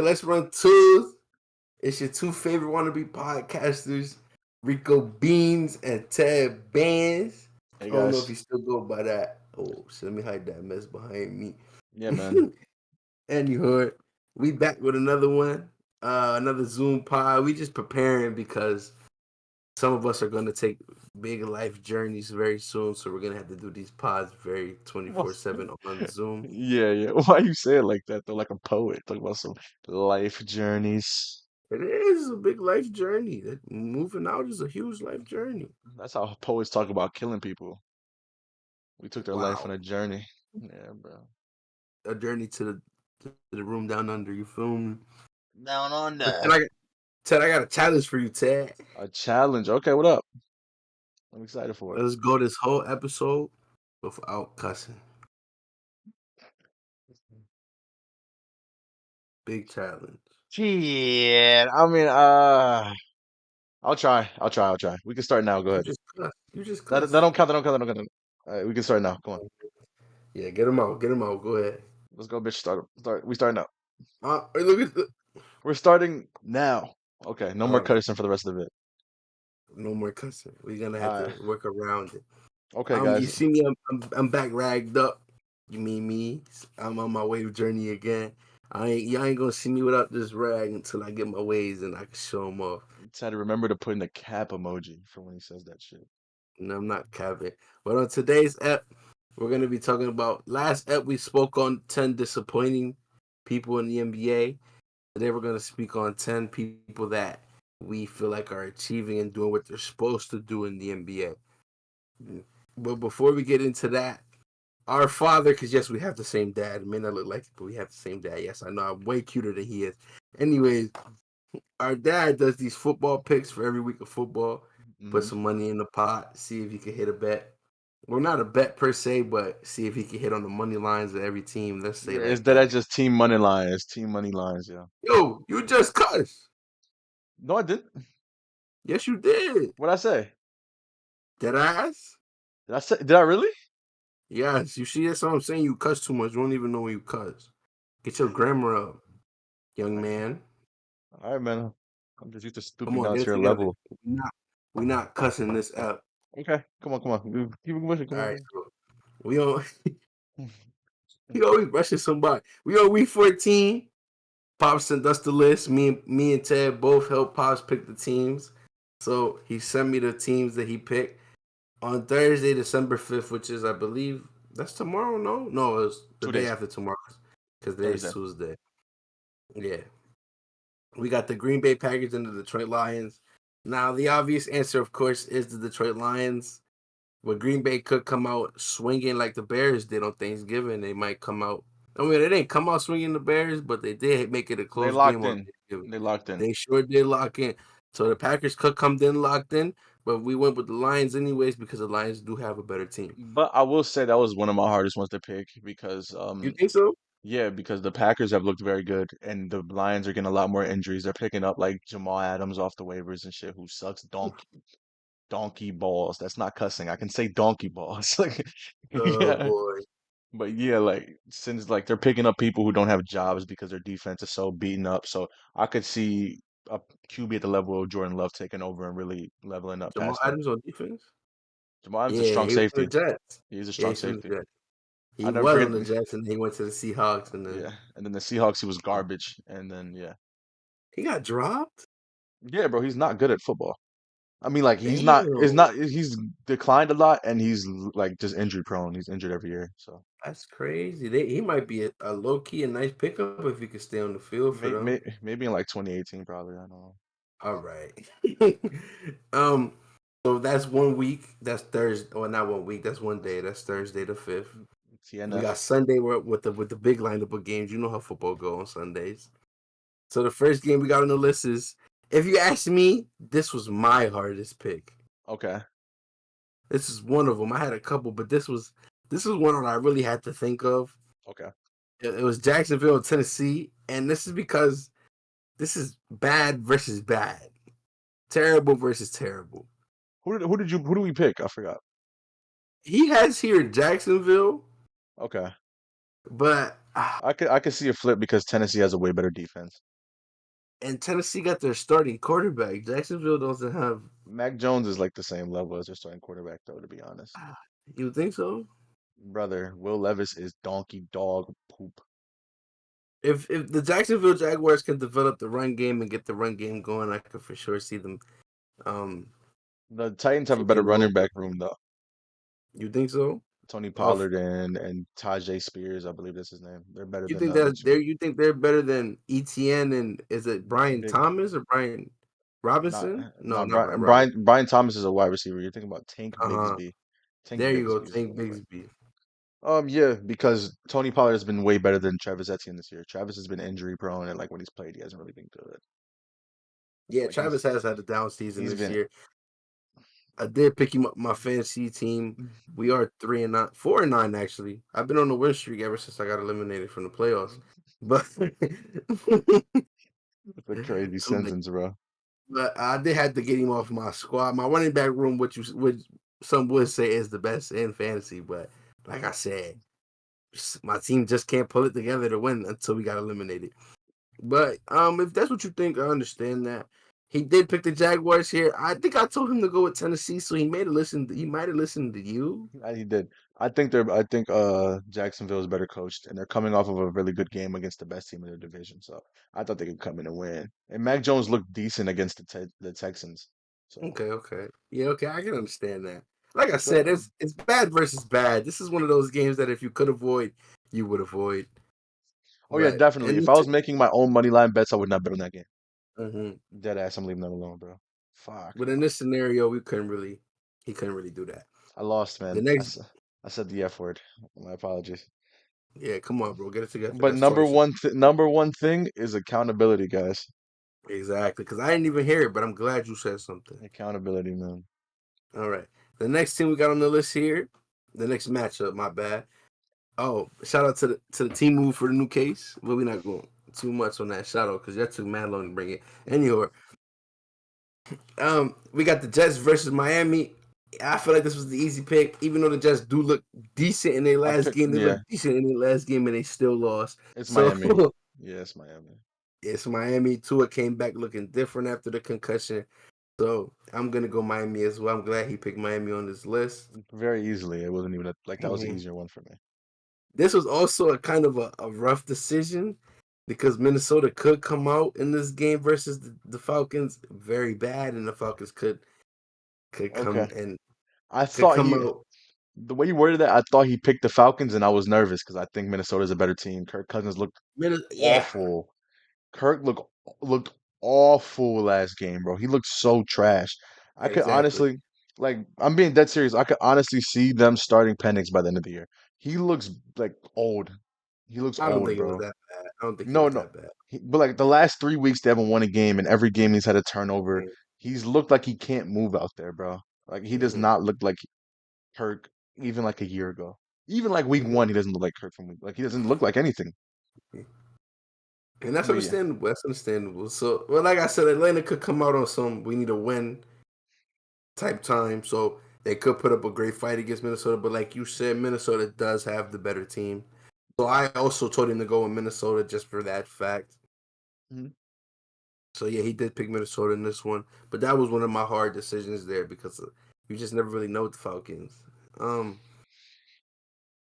let's run twos. It's your two favorite wannabe podcasters, Rico Beans and Ted Bands. Hey I don't know if guys. you still go by that. Oh, so let me hide that mess behind me. Yeah, man. And you heard, we back with another one, another Zoom pod. We just preparing because some of us are going to take big life journeys very soon, so we're going to have to do these pods very Well, 24/7 on Zoom. yeah. Why you say it like that though? Like a poet. Talk about some life journeys. It is a big life journey. Moving out is a huge life journey. That's how poets talk about killing people. We took their life Wow. on a journey. Yeah, bro. A journey to the room down under. You feel me? Down on But that. Ted, I got a challenge for you, Ted. A challenge. Okay, what up? I'm excited for it. Let's go this whole episode without cussing. Big challenge. Shit. I mean, I'll try. I'll try. We can start now. Go You ahead. just cuss. You just That cuss. don't count. That don't count. That don't count. All right, we can start now. Come on. Yeah, get him out. Get him out. Go ahead. Let's go, bitch. Start. We start now. Look at the. We're starting now. Okay, no more All right. cursing for the rest of it. No more cussing. We're gonna have All right. to work around it. Okay, You guys. see me? I'm back ragged up. You mean me? I'm on my wave journey again. Y'all ain't gonna see me without this rag until I get my waves and I can show them off. Try to remember to put in the cap emoji for when he says that shit. And I'm not capping. But on today's ep, we're gonna be talking about last ep we spoke on 10 disappointing people in the NBA. Today we're gonna speak on 10 people that we feel like are achieving and doing what they're supposed to do in the NBA. But before we get into that, our father, because yes, we have the same dad. It may not look like it, but we have the same dad. Yes, I know I'm way cuter than he is. Anyways, our dad does these football picks for every week of football. Put Hmm. some money in the pot, see if he can hit a bet. Well, not a bet per se, but see if he can hit on the money lines of every team. Let's say Yeah, is like that just team money lines? Team money lines, yeah. yo, you just cuss. No, I didn't. Yes, you did. What'd I say? Dead ass. Did I really? Yes, you see, that's what I'm saying. You cuss too much. You don't even know when you cuss. Get your grammar up, young man. All right, man. I'm just used to Come stooping on, down get to it your together. level. We not cussing this up. Okay, come on. Keep it pushing. Come All on, right, come so we on. on. He always rushing somebody. We on week 14. Pops sent us the list. Me and Ted both helped Pops pick the teams. So he sent me the teams that he picked on Thursday, December 5th, which is I believe that's tomorrow. No, it's the 2 day days. after tomorrow because today's Thursday. Tuesday. Yeah, we got the Green Bay Packers and the Detroit Lions. Now the obvious answer, of course, is the Detroit Lions. But Green Bay could come out swinging like the Bears did on Thanksgiving. They might come out. I mean, they didn't come out swinging the Bears, but they did make it a They close locked game on in. Thanksgiving. They locked in. They sure did lock in. So the Packers could come in locked in, but we went with the Lions anyways because the Lions do have a better team. But I will say that was one of my hardest ones to pick because You think so? yeah, because the Packers have looked very good and the Lions are getting a lot more injuries. They're picking up like Jamal Adams off the waivers and shit who sucks donkey balls. That's not cussing. I can say donkey balls. Like Oh yeah. boy. But yeah, like since like they're picking up people who don't have jobs because their defense is so beaten up. So I could see a QB at the level of Jordan Love taking over and really leveling up Jamal past them. Adams on defense? Jamal Adams is a Yeah, strong he was on the safety. Jets. He's a Yeah, strong he's on the safety. Jets. I He never was forget. on the Jets and he went to the Seahawks and Yeah, then and then the Seahawks, he was garbage, and then yeah, he got dropped? yeah, bro, he's not good at football. I mean, like he's not. It's Damn. not. He's declined a lot, and he's like just injury prone. He's injured every year, so That's crazy. He might be a low key a nice pickup if he could stay on the field for them. maybe in like 2018, probably. I don't know. All right. um. So that's 1 week. That's Thursday. Or not 1 week. That's one day. That's Thursday the 5th. We got TNF. Sunday with the big lineup of games. You know how football go on Sundays. So the first game we got on the list is, if you ask me, this was my hardest pick. Okay. This is one of them. I had a couple, but this was one that I really had to think of. Okay. It was Jacksonville, Tennessee, and this is because this is bad versus bad, terrible versus terrible. Who do we pick? I forgot. He has here Jacksonville, Okay. but Ah, I could see a flip because Tennessee has a way better defense. and Tennessee got their starting quarterback. Jacksonville doesn't have. Mac Jones is like the same level as their starting quarterback, though, to be honest. You think so? Brother, Will Levis is donkey dog poop. If the Jacksonville Jaguars can develop the run game and get the run game going, I could for sure see them um The Titans have a better taking running over. back room, though. You think so? Tony Off. Pollard and Tajay Spears, I believe that's his name. They're better You than think the other that two. they're you think they're better than ETN and is it Brian Big, Thomas or Brian not Robinson? No, not not Brian, Brian Robinson. Brian Thomas is a wide receiver. You're thinking about Tank Uh-huh. Bigsby. Tank There you go, Bigsby is a Tank running back. Bigsby. Yeah, because Tony Pollard has been way better than Travis Etienne this year. Travis has been injury prone, and like when he's played, he hasn't really been good. Yeah, Like Travis has had a down season he's this been year. I did pick him up my fantasy team. We are 3-9, 4-9 actually. I've been on the win streak ever since I got eliminated from the playoffs. But it's a crazy so like, sentence, bro. but I did have to get him off my squad. My running back room, which some would say is the best in fantasy, but like I said, my team just can't pull it together to win until we got eliminated. But if that's what you think, I understand that. He did pick the Jaguars here. I think I told him to go with Tennessee, so he made a listen. He might have listened to you. He did. I think Jacksonville is better coached, and they're coming off of a really good game against the best team in their division. So I thought they could come in and win. And Mac Jones looked decent against the Texans. So Okay, okay, yeah, okay. I can understand that. Like I said, so it's bad versus bad. This is one of those games that if you could avoid, you would avoid. oh yeah, But definitely. and If I was making my own money line bets, I would not bet on that game. mhm. Dead ass, I'm leaving that alone, bro. Fuck. But in this scenario, we couldn't really. He couldn't really do that. I lost, The man. next, I said the F word. My apologies. yeah, come on, bro, get it together. But That's talking shit. number one thing is accountability, guys. Exactly, because I didn't even hear it, but I'm glad you said something. Accountability, man. All right. The next team we got on the list here, the next matchup, my bad. Oh, shout out to the team move for the new case. But we're not going too much on that shout out because that took mad long to bring it. Anyway, we got the Jets versus Miami. I feel like this was the easy pick, even though the Jets do look decent in their I last picked game. They yeah, look decent in their last game and they still lost. it's So Miami. Yeah, it's Miami. it's Miami. Tua came back looking different after the concussion. So I'm gonna go Miami as well. I'm glad he picked Miami on this list. Very easily. It wasn't even like that was an Mhm. easier one for me. This was also a kind of a rough decision because Minnesota could come out in this game versus the Falcons very bad, and the Falcons could Okay. come and I could thought come he out. the way you worded that, I thought he picked the Falcons and I was nervous because I think Minnesota's a better team. Kirk Cousins looked Yeah, awful. Kirk looked awful last game, bro. He looked so trash. I could exactly. honestly, like, I'm being dead serious. I could honestly see them starting Penix by the end of the year. He looks like old. He looks I don't old, think it was bro. that bad. I don't think he No, was no. that bad. But like the last 3 weeks, they haven't won a game, and every game he's had a turnover. Mm-hmm. He's looked like he can't move out there, bro. Like he does Mm-hmm. not look like Kirk even like a year ago. Even like week one, he doesn't look like Kirk from week. Like he doesn't look like anything. And that's But yeah, understandable. That's understandable. So, well, like I said, Atlanta could come out on some we need a win type time. So they could put up a great fight against Minnesota. But like you said, Minnesota does have the better team. So I also told him to go in Minnesota just for that fact. Mhm. So yeah, he did pick Minnesota in this one. But that was one of my hard decisions there because you just never really know with the Falcons. Um,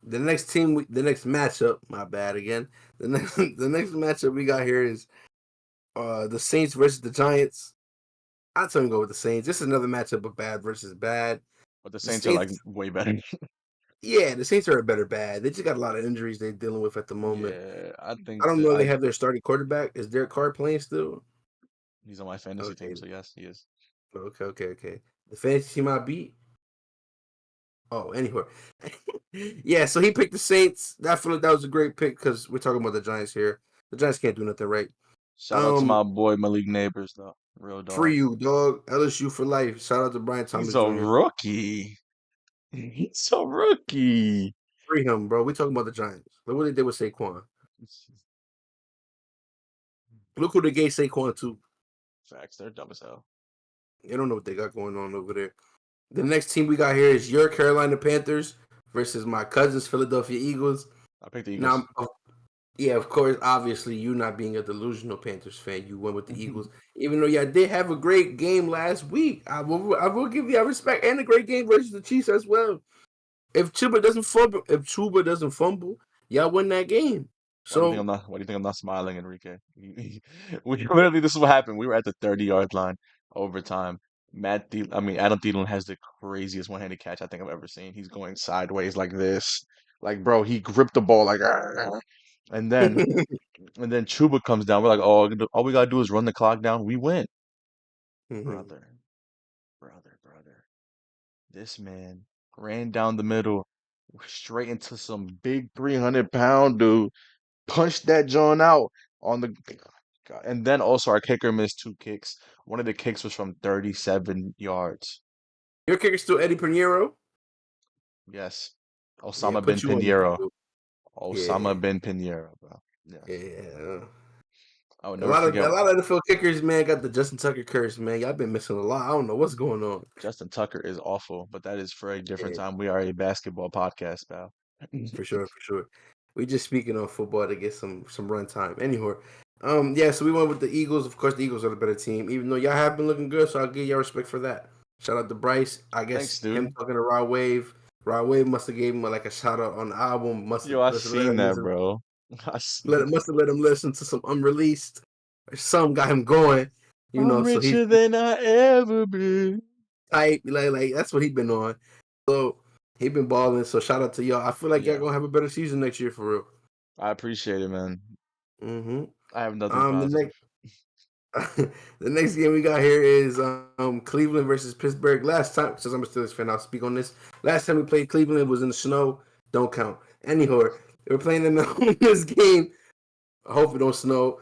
the next matchup, my bad again. The next matchup we got here is the Saints versus the Giants. I'll tell him to go with the Saints. This is another matchup of bad versus bad. But the The Saints are like Saints, way better. yeah, the Saints are a better bad. They just got a lot of injuries they're dealing with at the moment. Yeah, I I think don't that know. They I have their starting quarterback. Is Derek Carr playing still? he's on my fantasy team, Okay, so yes, he is. okay. The fantasy team I beat. Oh, anyway, yeah. So he picked the Saints. I feel like that was a great pick because we're talking about the Giants here. The Giants can't do nothing right. Shout out to Um, my boy Malik Neighbors though, real free dog. you, dog. LSU for life. Shout out to Brian He's Thomas a Jr. rookie. He's a rookie. Free him, bro. We talking about the Giants. Look what they did with Saquon. Look who they gave Saquon to. Facts, they're dumb as hell. They don't know what they got going on over there. The next team we got here is your Carolina Panthers versus my cousins Philadelphia Eagles. I picked the Now, Eagles. Yeah, of course. Obviously, you not being a delusional Panthers fan, you went with the Eagles. Even though y'all did have a great game last week, I will give you respect and a great game versus the Chiefs as well. If Chuba doesn't fumble, y'all win that game. Why do you think So I'm not? Why do you think I'm not smiling, Enrique? We literally, this is what happened. We were at the 30-yard line, overtime. Adam Thielen has the craziest one-handed catch I think I've ever seen. He's going sideways like this, like bro, he gripped the ball like, "Arr!" and then and then Chuba comes down. We're like, oh, all we gotta do is run the clock down. We win, Mhm. brother, brother. This man ran down the middle, straight into some big 300-pound dude. Punched that John out on the God. And then also our kicker missed two kicks. One of the kicks was from 37 yards. Your kicker's still Eddie Pinheiro. Yes. Yeah, Osama bin put you on there Pinheiro. too. Osama Yeah, bin Pinheiro, bro. Yes. yeah. I would A never lot of forget a lot of NFL kickers, man, got the Justin Tucker curse, man. Y'all been missing a lot. I don't know what's going on. Justin Tucker is awful, but that is for a different Yeah, time. We are a basketball podcast, pal. for sure, for sure. We just speaking on football to get some run time. Anyway, yeah. So we went with the Eagles. Of course, the Eagles are the better team, even though y'all have been looking good. So I'll give y'all respect for that. Shout out to Bryce. I Thanks, guess him dude. talking to Rod Wave. Rod Wave must have gave him like a shout out on the album. Must Yo, I must have let seen him that, listen. bro. I seen Must have let him listen to some unreleased. Or some got him going. I'm So he's richer than I ever been. tight. Like that's what he been on. So he been balling. So shout out to y'all. I feel like y'all Yeah, gonna have a better season next year for real. I appreciate it, man. hmm I have nothing The positive. next the next game we got here is Cleveland versus Pittsburgh. Last time, since I'm a Steelers fan, I'll speak on this. Last time we played Cleveland, it was in the snow. Don't count. Anyhow, we're playing in this game. I hope it don't snow.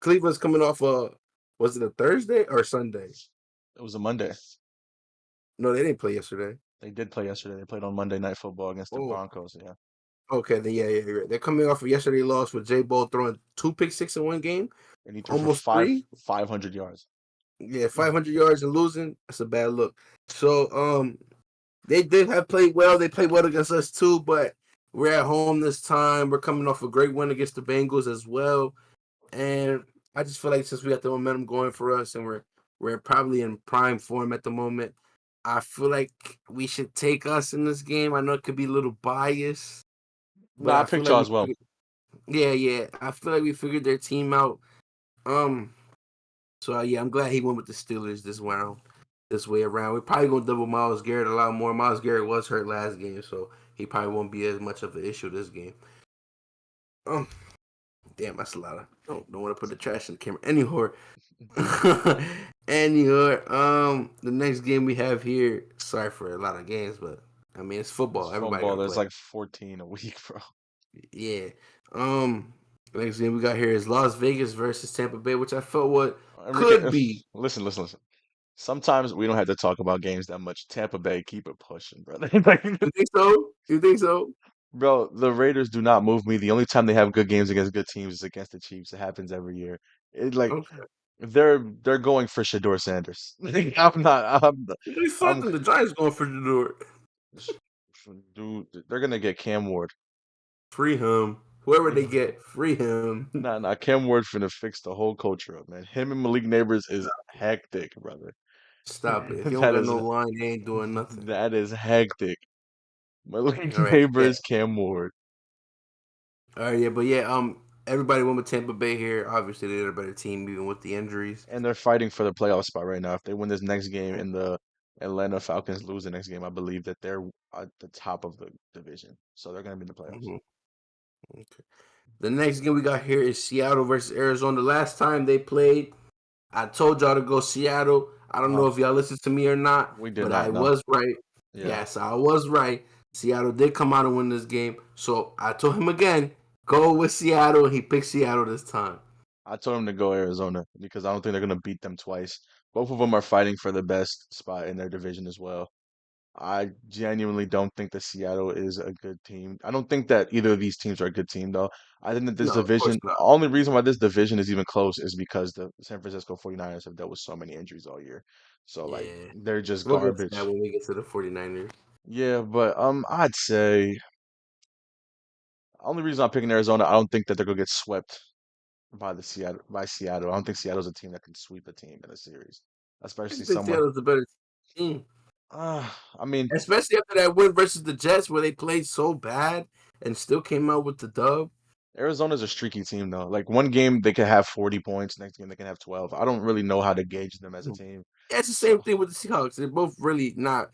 Cleveland's coming off was it a Thursday or Sunday? It was a Monday. No, they didn't play yesterday. They did play yesterday. They played on Monday Night Football against the Oh, Broncos. Yeah, okay. Then yeah, you're right. They're coming off of yesterday loss with Jay Bull throwing two pick six in one game, and he threw for almost three. 500 yards. Yeah, 500 yards and losing. That's a bad look. So they did have played well. They played well against us too, but we're at home this time. We're coming off a great win against the Bengals as well, and I just feel like since we got the momentum going for us, and we're probably in prime form at the moment, I feel like we should take us in this game. I know it could be a little biased, but Nah, I I feel picked like y'all we as well. figured, yeah. I feel like we figured their team out. Um, so yeah, I'm glad he went with the Steelers this round, this way around. We're probably gonna double Miles Garrett a lot more. Miles Garrett was hurt last game, so he probably won't be as much of an issue this game. Um, damn, that's a lot of. Don't want to put the trash in the camera. The next game we have here. Sorry for a lot of games, but I mean it's It's football. Everybody football. gotta There's play. like 14 a week, bro. Yeah. The next game we got here is Las Vegas versus Tampa Bay, which I felt what Enrique, could be. listen. Sometimes we don't have to talk about games that much. Tampa Bay, keep it pushing, brother. Like, You think so? You think so? bro, the Raiders do not move me. The only time they have good games against good teams is against the Chiefs. It happens every year. It like Okay. they're going for Shador Sanders. Like, I'm not. They I'm fucking the Giants going for the door. sh- dude. They're gonna get Cam Ward. Free him. Whoever they get, free him. Nah. Cam Ward finna fix the whole culture up, man. Him and Malik Neighbors is hectic, brother. Stop it. If you don't That got is no line, they ain't doing nothing. that is hectic. Malik All right. Yeah. Neighbors, Cam Ward. All right. Yeah. But yeah. Everybody went with Tampa Bay here. Obviously, they're a better team, even with the injuries. And they're fighting for the playoff spot right now. If they win this next game and the Atlanta Falcons lose the next game, I believe that they're at the top of the division. So they're gonna be in the playoffs. Mm-hmm. Okay. The next game we got here is Seattle versus Arizona. The last time they played, I told y'all to go Seattle. I don't know Uh-huh. if y'all listened to me or not, We did but I not know. was right. Yeah. Yes, I was right. Seattle did come out and win this game. So I told him again, go with Seattle. He picked Seattle this time. I told him to go Arizona because I don't think they're gonna beat them twice. Both of them are fighting for the best spot in their division as well. I genuinely don't think that Seattle is a good team. I don't think that either of these teams are a good team, though. I think that this No, of course division, not. only reason why this division is even close is because the San Francisco 49ers have dealt with so many injuries all year. So, like, Yeah. they're just We'll get to that garbage. when we get to the 49ers. Yeah, but I'd say Only reason I'm picking Arizona, I don't think that they're gonna get swept by Seattle. I don't think Seattle's a team that can sweep a team in a series, I especially just think someone. Seattle's a better team, I mean, especially after that win versus the Jets, where they played so bad and still came out with the dub. Arizona's a streaky team though. Like one game they can have 40 points, next game they can have 12. I don't really know how to gauge them as a Mm. team. Yeah, it's the So same thing with the Seahawks. They're both really not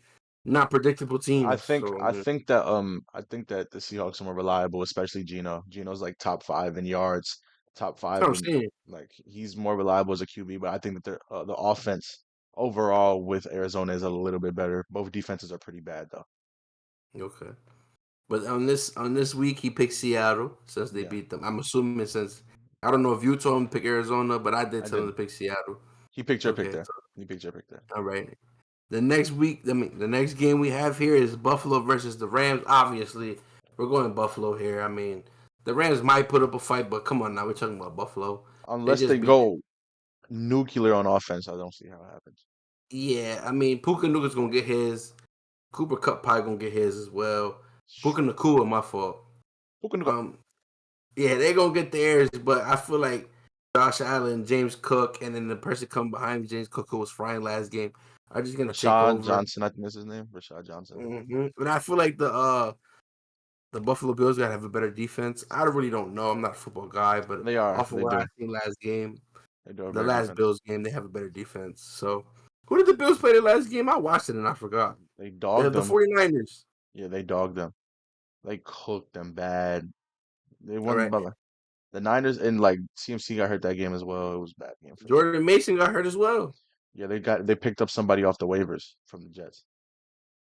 predictable teams. So I think that the Seahawks are more reliable, especially Gino. Gino's like top 5 in yards, top that's what 5 I'm in saying. like he's more reliable as a QB, but I think that the offense overall with Arizona is a little bit better. Both defenses are pretty bad though. Okay. But on this week he picked Seattle since they Yeah, beat them. I'm assuming since I don't know if you told him to pick Arizona, but I did I tell him did. to pick Seattle. He picked your pick Okay, there. so, He picked your pick there. all right. The next week, the next game we have here is Buffalo versus the Rams. Obviously, we're going Buffalo here. I mean, the Rams might put up a fight, but come on now, we're talking about Buffalo. They Unless they just beat them. go nuclear on offense, I don't see how it happens. Yeah, I mean, Puka Nuka's gonna get his. Cooper Cup probably gonna get his as well. Puka Nakua, my fault. Who can go? Um, Yeah, they're gonna get theirs, but I feel like Josh Allen, James Cook, and then the person come behind James Cook who was frying last game are just gonna take Rashad over. Johnson, I think that's his name. Rashad Johnson. And I feel like the Buffalo Bills gotta have a better defense. I really don't know. I'm not a football guy, but They are. off of They what I do. seen last game, They do have the better last defense. Bills game, they have a better defense. So who did the Bills play the last game? I watched it and I forgot. They They dogged have the them. 49ers. Yeah, they dogged them. They cooked them bad. They All won right. by the Niners and like CMC got hurt that game as well. It was a bad game for them. Jordan Mason got hurt as well. Yeah, they picked up somebody off the waivers from the Jets.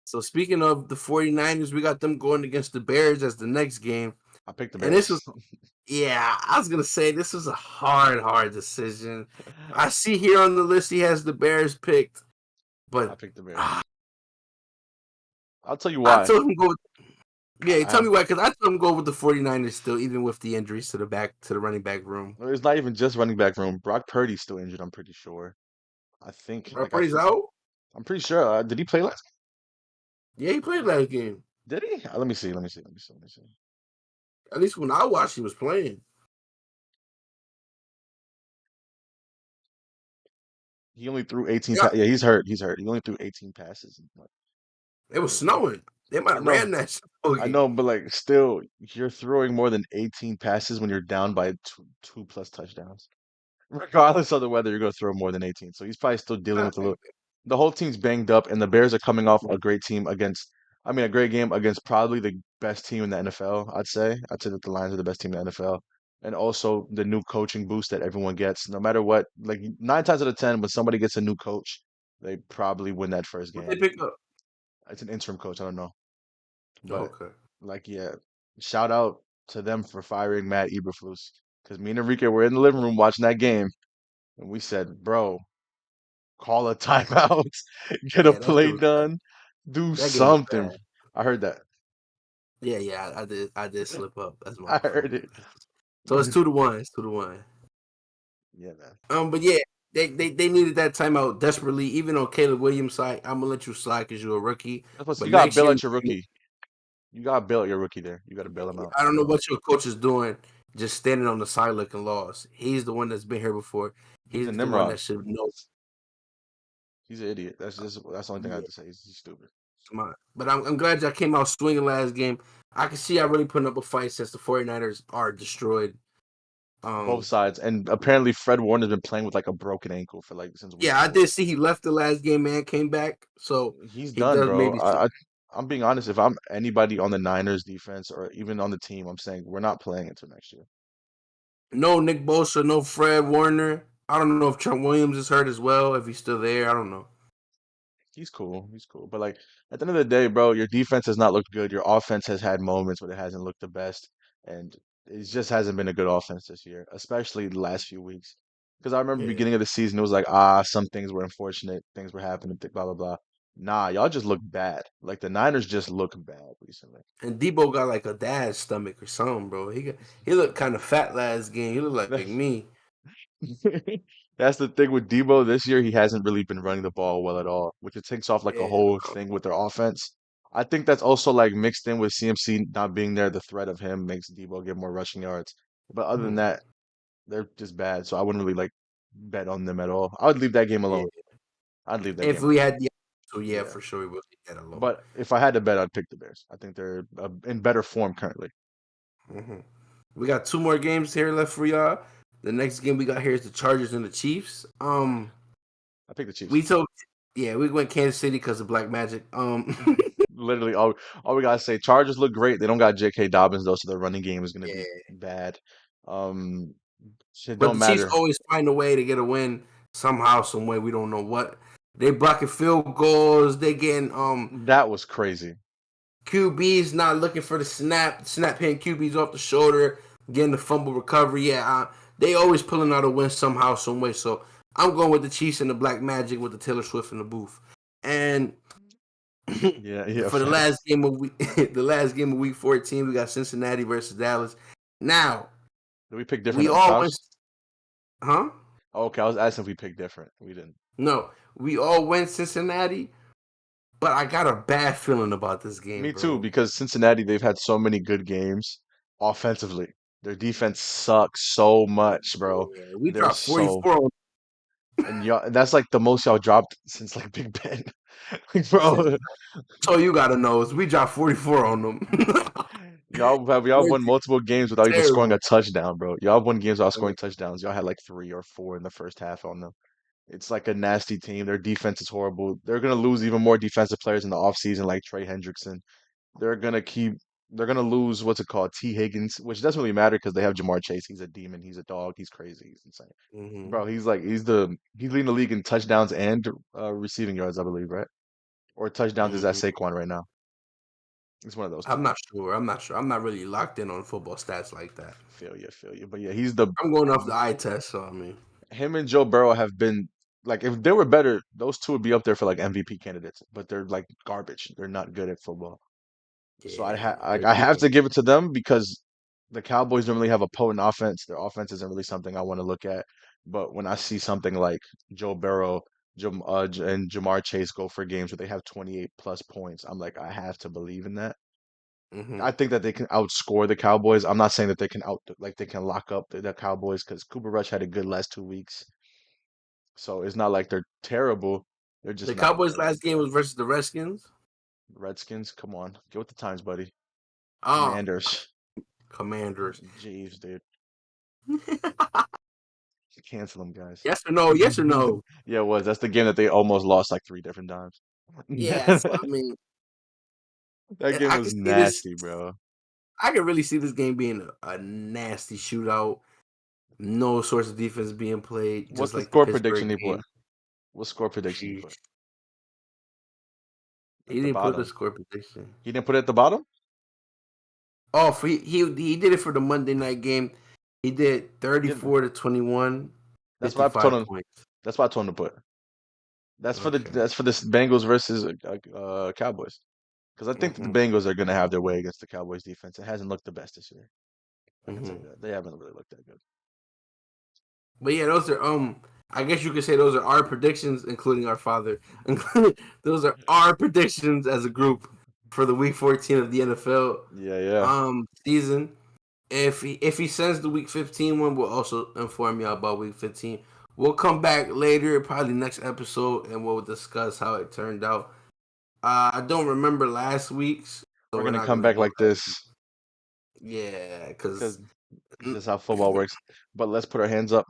So speaking of the 49ers, we got them going against the Bears as the next game. I picked the And this was Bears. Yeah, I was gonna say this was a hard decision. I see here on the list he has the Bears picked, I but picked the Bears. ah, I'll tell you I why. told him go. Yeah, I tell me have why, because I told him go with the 49ers still, even with the injuries to the running back room. it's not even just running back room. Brock Purdy's still injured, I'm pretty sure. I think Brock Purdy's out. I'm pretty sure. Did he play last? Yeah, he played last game. Did he? Let me see. Let me see. Let me see. Let me see. At least when I watched, he was playing. He only threw 18 Yeah, Yeah, he's hurt. He's hurt. He only threw 18 passes. it was snowing. They might I have know. ran that snow I game. know, but like still, you're throwing more than 18 passes when you're down by two plus touchdowns. Regardless of the weather, you're going to throw more than 18. So he's probably still dealing Ah, with a little. The whole team's banged up, and the Bears are coming off a great a great game against probably the best team in the NFL, I'd say. I'd say that the Lions are the best team in the NFL. And also the new coaching boost that everyone gets, no matter what. Like 9 times out of 10, when somebody gets a new coach, they probably win that first What they game. pick up? It's an interim coach, I don't know. But Okay. like, yeah, shout out to them for firing Matt Eberflus. Because me and Enrique were in the living room watching that game, and we said, bro, call a timeout, get a Yeah, that shit play was bad. done, do That game was something. bad. I heard that. Yeah, I did slip up. That's my I fault. heard it. So it's 2-1. It's 2-1. Yeah, man. But yeah, they needed that timeout desperately. Even on Caleb Williams' side, I'm gonna let you slide because you're a rookie. Plus, But you got to next bail year, out your rookie. You got to bail out your rookie there. You got to bail him out. I don't know what your coach is doing, just standing on the side looking lost. He's the one that's been here before. He's a He's the one Nimrod. that should know. He's an idiot. That's the only thing I have Yeah, to say. He's stupid. smart. But I'm glad y'all came out swinging last game. I can see y'all really putting up a fight since the 49ers are destroyed. Both Um, sides. And apparently Fred Warner's been playing with like a broken ankle for like since week yeah, I 4. did see he left the last game and came back, so He's he done, does bro. maybe. I'm being honest. If I'm anybody on the Niners defense or even on the team, I'm saying we're not playing until next year. No Nick Bosa, no Fred Warner. I don't know if Trent Williams is hurt as well, if he's still there. I don't know. He's cool. He's cool. But like at the end of the day, bro, your defense has not looked good. Your offense has had moments where it hasn't looked the best, and it just hasn't been a good offense this year, especially the last few weeks. Because I remember Yeah. beginning of the season, it was like, some things were unfortunate, things were happening, blah blah blah. Nah, y'all just look bad. Like the Niners just look bad recently. And Debo got like a dad's stomach or something, bro. He looked kind of fat last game. He looked like me. That's the thing with Debo this year. He hasn't really been running the ball well at all, which it takes off like a Yeah. whole thing with their offense. I think that's also like mixed in with CMC not being there. The threat of him makes Debo get more rushing yards. But other than Mhm. that, they're just bad. So I wouldn't really like bet on them at all. I would leave that game Yeah. alone. I'd leave that If game we alone. had the so yeah, Yeah. for sure we will leave that alone. But if I had to bet, I'd pick the Bears. I think they're in better form currently. Hmm. We got two more games here left for y'all. The next game we got here is the Chargers and the Chiefs. I pick the Chiefs. We told yeah, we went Kansas City because of Black Magic. Literally, all we gotta say. Chargers look great. They don't got J.K. Dobbins though, so their running game is gonna be Yeah. bad. Um, Shit But don't the Chiefs matter. always find a way to get a win somehow, some way. We don't know what. They blocking field goals. They getting That was crazy. QBs not looking for the snap hitting QBs off the shoulder, getting the fumble recovery. Yeah, they always pulling out a win somehow, some way. So I'm going with the Chiefs and the Black Magic with the Taylor Swift in the booth. And Yeah, yeah, for the facts. last game of week, the last game of week 14, we got Cincinnati versus Dallas. Now Did we pick we different all went, times? huh? Okay, I was asking if we picked different. We didn't. No, we all went Cincinnati, but I got a bad feeling about this game, Me too, bro. because Cincinnati, they've had so many good games offensively. Their defense sucks so much, bro. Yeah, we They're dropped so 44 on and y'all and that's like the most y'all dropped since like Big Ben. Like, since. bro, So you gotta know is we dropped 44 on them. y'all Their won team multiple games without even scoring terrible. a touchdown, bro. Y'all won games without scoring touchdowns. Y'all had like 3 or 4 in the first half on them. It's like a nasty team. Their defense is horrible. They're gonna lose even more defensive players in the offseason, like Trey Hendrickson. They're gonna keep. They're gonna lose what's it called, T. Higgins, which doesn't really matter because they have Jamar Chase. He's a demon. He's a dog. He's crazy. He's insane, Hmm. bro. He's leading the league in touchdowns and receiving yards, I believe, right? Or touchdowns is at Hmm. Saquon right now. It's one of those two. I'm not sure. I'm not sure. I'm not really locked in on football stats like that. Feel you. But yeah, he's the I'm going off the eye test, so I mean, him and Joe Burrow have been like if they were better, those two would be up there for like MVP candidates. But they're like garbage. They're not good at football. So yeah, their I have to defense. give it to them because the Cowboys don't really have a potent offense. Their offense isn't really something I want to look at. But when I see something like Joe Burrow, and Jamar Chase go for games where they have 28 plus points, I'm like, I have to believe in that. Hmm. I think that they can outscore the Cowboys. I'm not saying that they can they can lock up the Cowboys because Cooper Rush had a good last 2 weeks. So it's not like they're terrible. They're just The not Cowboys' good. last game was versus the Redskins. Redskins, come on, get with the times, buddy. Oh, Commanders, Commanders. jeez, dude. Cancel them, guys. Yes or no? Yes or no? Yeah, it was. That's the game that they almost lost like 3 different times. Yeah. So I mean, That game I was can see this. nasty, bro. I can really see this game being a nasty shootout. No source of defense being played, What's just the like the score prediction Pittsburgh he put? game. What score prediction he Sheesh. put? He At the didn't put the bottom. score prediction. He didn't put it at the bottom? Oh, he did it for the Monday night game. He did Yeah, 34-21, that's what I told 55 him. points. That's what I told him to put. Okay. That's for the Bengals versus Cowboys. Because I think that the Hmm. Bengals are gonna have their way against the Cowboys defense. It hasn't looked the best this year. I can tell Hmm. you that. They haven't really looked that good. But yeah, those are I guess you could say those are our predictions, including our father. Those are our predictions as a group for the Week 14 of the NFL Yeah, yeah. season. If he sends the Week 15 one, we'll also inform y'all about Week 15. We'll come back later, probably next episode, and we'll discuss how it turned out. I don't remember last week's, so We're we're gonna not come gonna back do like last this week. Yeah, because because this is how football works. But let's put our hands up.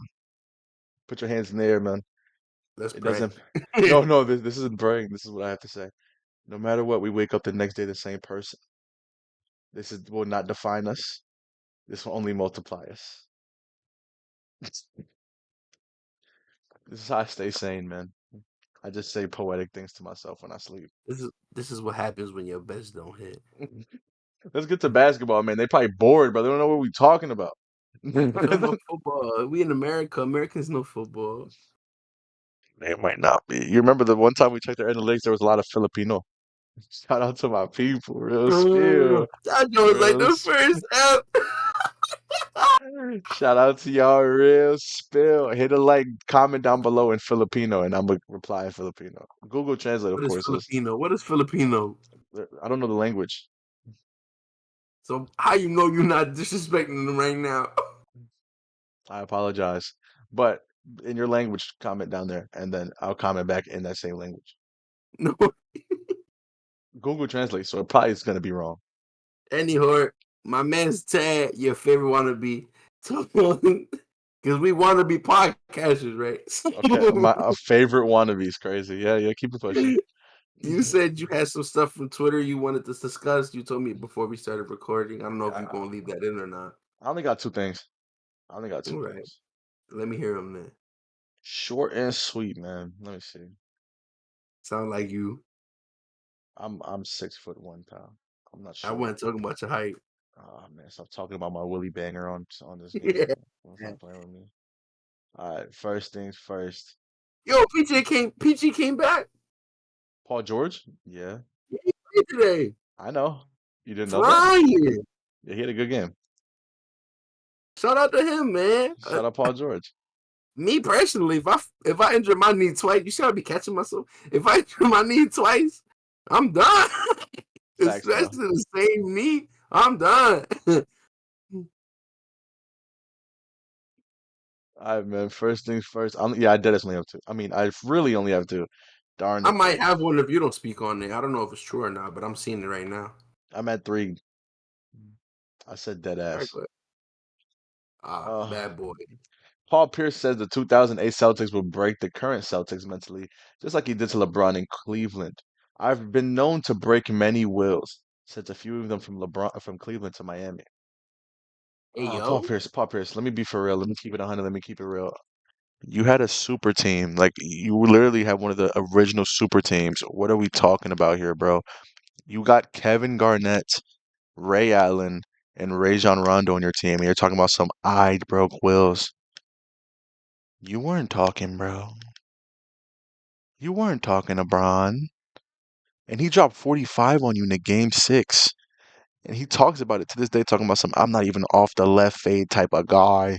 Put your hands in the air, man. let's It pray. doesn't. No, no. This isn't praying. This is what I have to say. No matter what, we wake up the next day the same person. This is will not define us. This will only multiply us. This is how I stay sane, man. I just say poetic things to myself when I sleep. This is what happens when your bets don't hit. Let's get to basketball, man. They probably bored, but they don't know what we're talking about. We talking about football. We in America. Americans know football. They might not be. You remember the one time we checked their analytics, there was a lot of Filipino. Shout out to my people. Real spill. That was like Real the first app. Shout out to y'all, real spill. Hit a like, comment down below in Filipino, and I'm gonna reply in Filipino. Google Translate, of What is course, is Filipino? What is Filipino? I don't know the language. So how you know you're not disrespecting them right now? I apologize. But in your language, comment down there, and then I'll comment back in that same language. No. Google Translate, so it probably is gonna be wrong. Anyhow, my man's Tad, your favorite wannabe. Because we want to be podcasters, right? Okay, So my favorite wannabe is crazy. Yeah, yeah, keep it pushing. you said you had some stuff from Twitter you wanted to discuss. You told me before we started recording. I don't know if you're I, going to leave that in or not. I only got two things. I only got two All right. things. Let me hear them then. Short and sweet, man. Let me see. Sound like you. I'm 6 foot 1 pound. I'm not I short. wasn't talking about your height. Oh man, stop talking about my Willie banger on this game. Yeah. Don't stop playing with me. All right, first things first. Yo, PG came back. Paul George? Yeah, He played today. I know. You didn't know that? Flying. Yeah, he had a good game. Shout out to him, man. Shout out Paul George. Me personally, if I injure my knee twice, you should be catching myself. If I injure my knee twice, I'm done. Facts though. Especially the same knee, I'm done. All right, man. First things first. Yeah, I definitely have two. I mean, I really only have two. Darn I it, might though. have one if you don't speak on it. I don't know if it's true or not, but I'm seeing it right now. I'm at three. I said dead All right, ass. good. Uh, Bad boy. Paul Pierce says the 2008 Celtics will break the current Celtics mentally, just like he did to LeBron in Cleveland. I've been known to break many wills, since a few of them from Cleveland to Miami. Hey Paul yo, Pierce, Paul Pierce. Let me be for real. Let me keep it 100. Let me keep it real. You had a super team. Like you literally had one of the original super teams. What are we talking about here, bro? You got Kevin Garnett, Ray Allen, and Rajon Rondo on your team, and you're talking about some I broke wills. You weren't talking, bro. You weren't talking to Bron. And he dropped 45 on you in the game six. And he talks about it to this day, talking about some I'm not even off the left fade type of guy.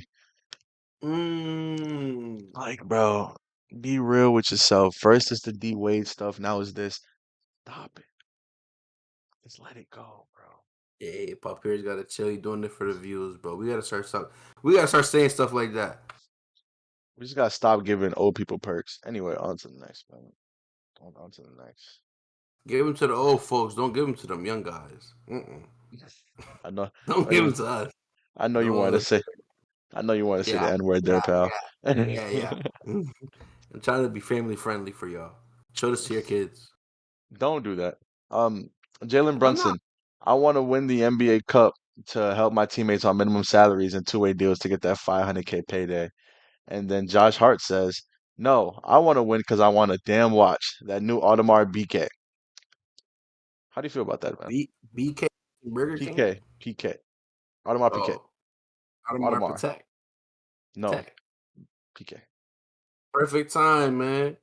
mm. Like, bro, be real with yourself. First is the D Wade stuff. Now is this. Stop it. Just let it go, bro. Hey, Pop Pierce gotta chill. You doing it for the views, bro. We gotta start saying stuff like that. We just gotta stop giving old people perks. Anyway, on to the next, man. On to the next. Give them to the old folks. Don't give them to them young guys. I know, Don't I give know, them to us. I know you wanted to No, say, I know you wanted to say the yeah, N-word there, yeah, pal. yeah. I'm trying to be family friendly for y'all. Show this to your kids. Don't do that. Um, Jalen Why not? Brunson, I want to win the NBA Cup to help my teammates on minimum salaries and two-way deals to get that 500K payday. And then Josh Hart says, "No, I want to win because I want a damn watch, that new Audemars BK." How do you feel about that, man? BK Burger King. PK, Audemars PK, Oh, Audemars Audemars. Protect. No, Tech. PK. Perfect time, man.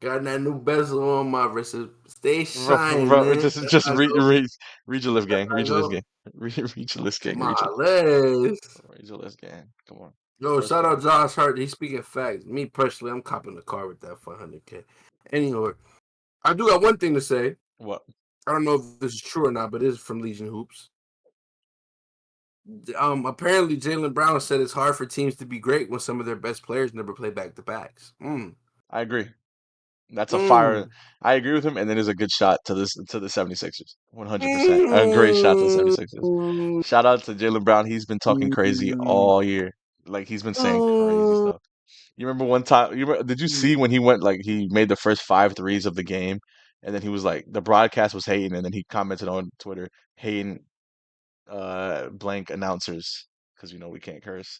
Got that new bezel on my wrist. Stay Bro, shining. That's just how I go. read your list, That's gang. how Read I your list, go. gang. Read your list, gang. My list. Read your list, gang. Come on. Yo, First shout thing. out Josh Hart. He's speaking facts. Me personally, I'm copping the car with that 500K. Anyway, I do got one thing to say. What? I don't know if this is true or not, but it is from Legion Hoops. Apparently Jalen Brown said it's hard for teams to be great when some of their best players never play back to backs. I agree. That's a fire. Mm. I agree with him, and then there's a good shot to this to the 76ers. 100%. A great shot to the Mm. 76ers. Shout out to Jalen Brown. He's been talking crazy all year. Like he's been saying crazy stuff. You remember one time? Did you see when he went like he made the first five threes of the game, and then he was like the broadcast was hating, and then he commented on Twitter hating blank announcers because we can't curse.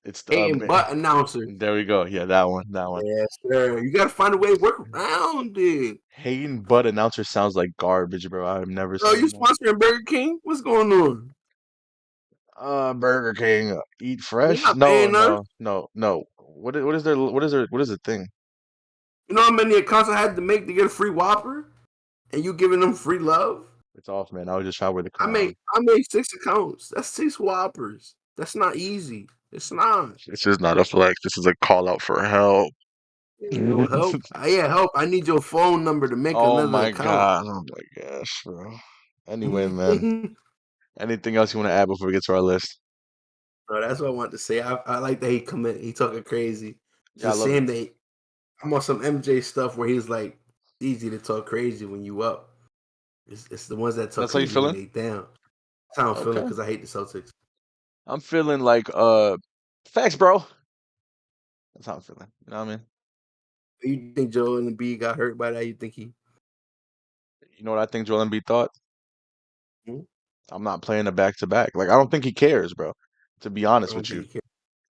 It's the Hating butt announcers. there we go. Yeah, that one. That one. Yes, sir. You gotta find a way to work around it. Hating butt announcer sounds like garbage, bro. I'm never Bro, you saying that. sponsoring Burger King? What's going on? Burger King, eat They're fresh? not No, paying us. no, no, no. What is the thing? You know how many accounts I had to make to get a free Whopper? And you giving them free love? It's off, man. I was just trying to wear the I made crown. I made 6 accounts. That's 6 Whoppers. That's not easy. It's not. This is not a flex. This is a call out for help. Yo, help. Yeah, help. I need your phone number to make Oh another my account. God. Oh my gosh, bro. Anyway, man. Anything else you want to add before we get to our list? Bro, that's what I want to say. I like that he come in, he talking crazy. It's Yeah, I the love it. same that I'm on some MJ stuff where he's like, easy to talk crazy when you up. It's the ones that talk That's how you crazy when feeling? they down. That's how I'm feeling Okay. because I hate the Celtics. I'm feeling like facts, bro. That's how I'm feeling. You know what I mean? You think Joel Embiid got hurt by that? You think he? You know what I think Joel Embiid thought? Hmm? I'm not playing a back to back. Like I don't think he cares, bro. To be I honest don't with think you. he can.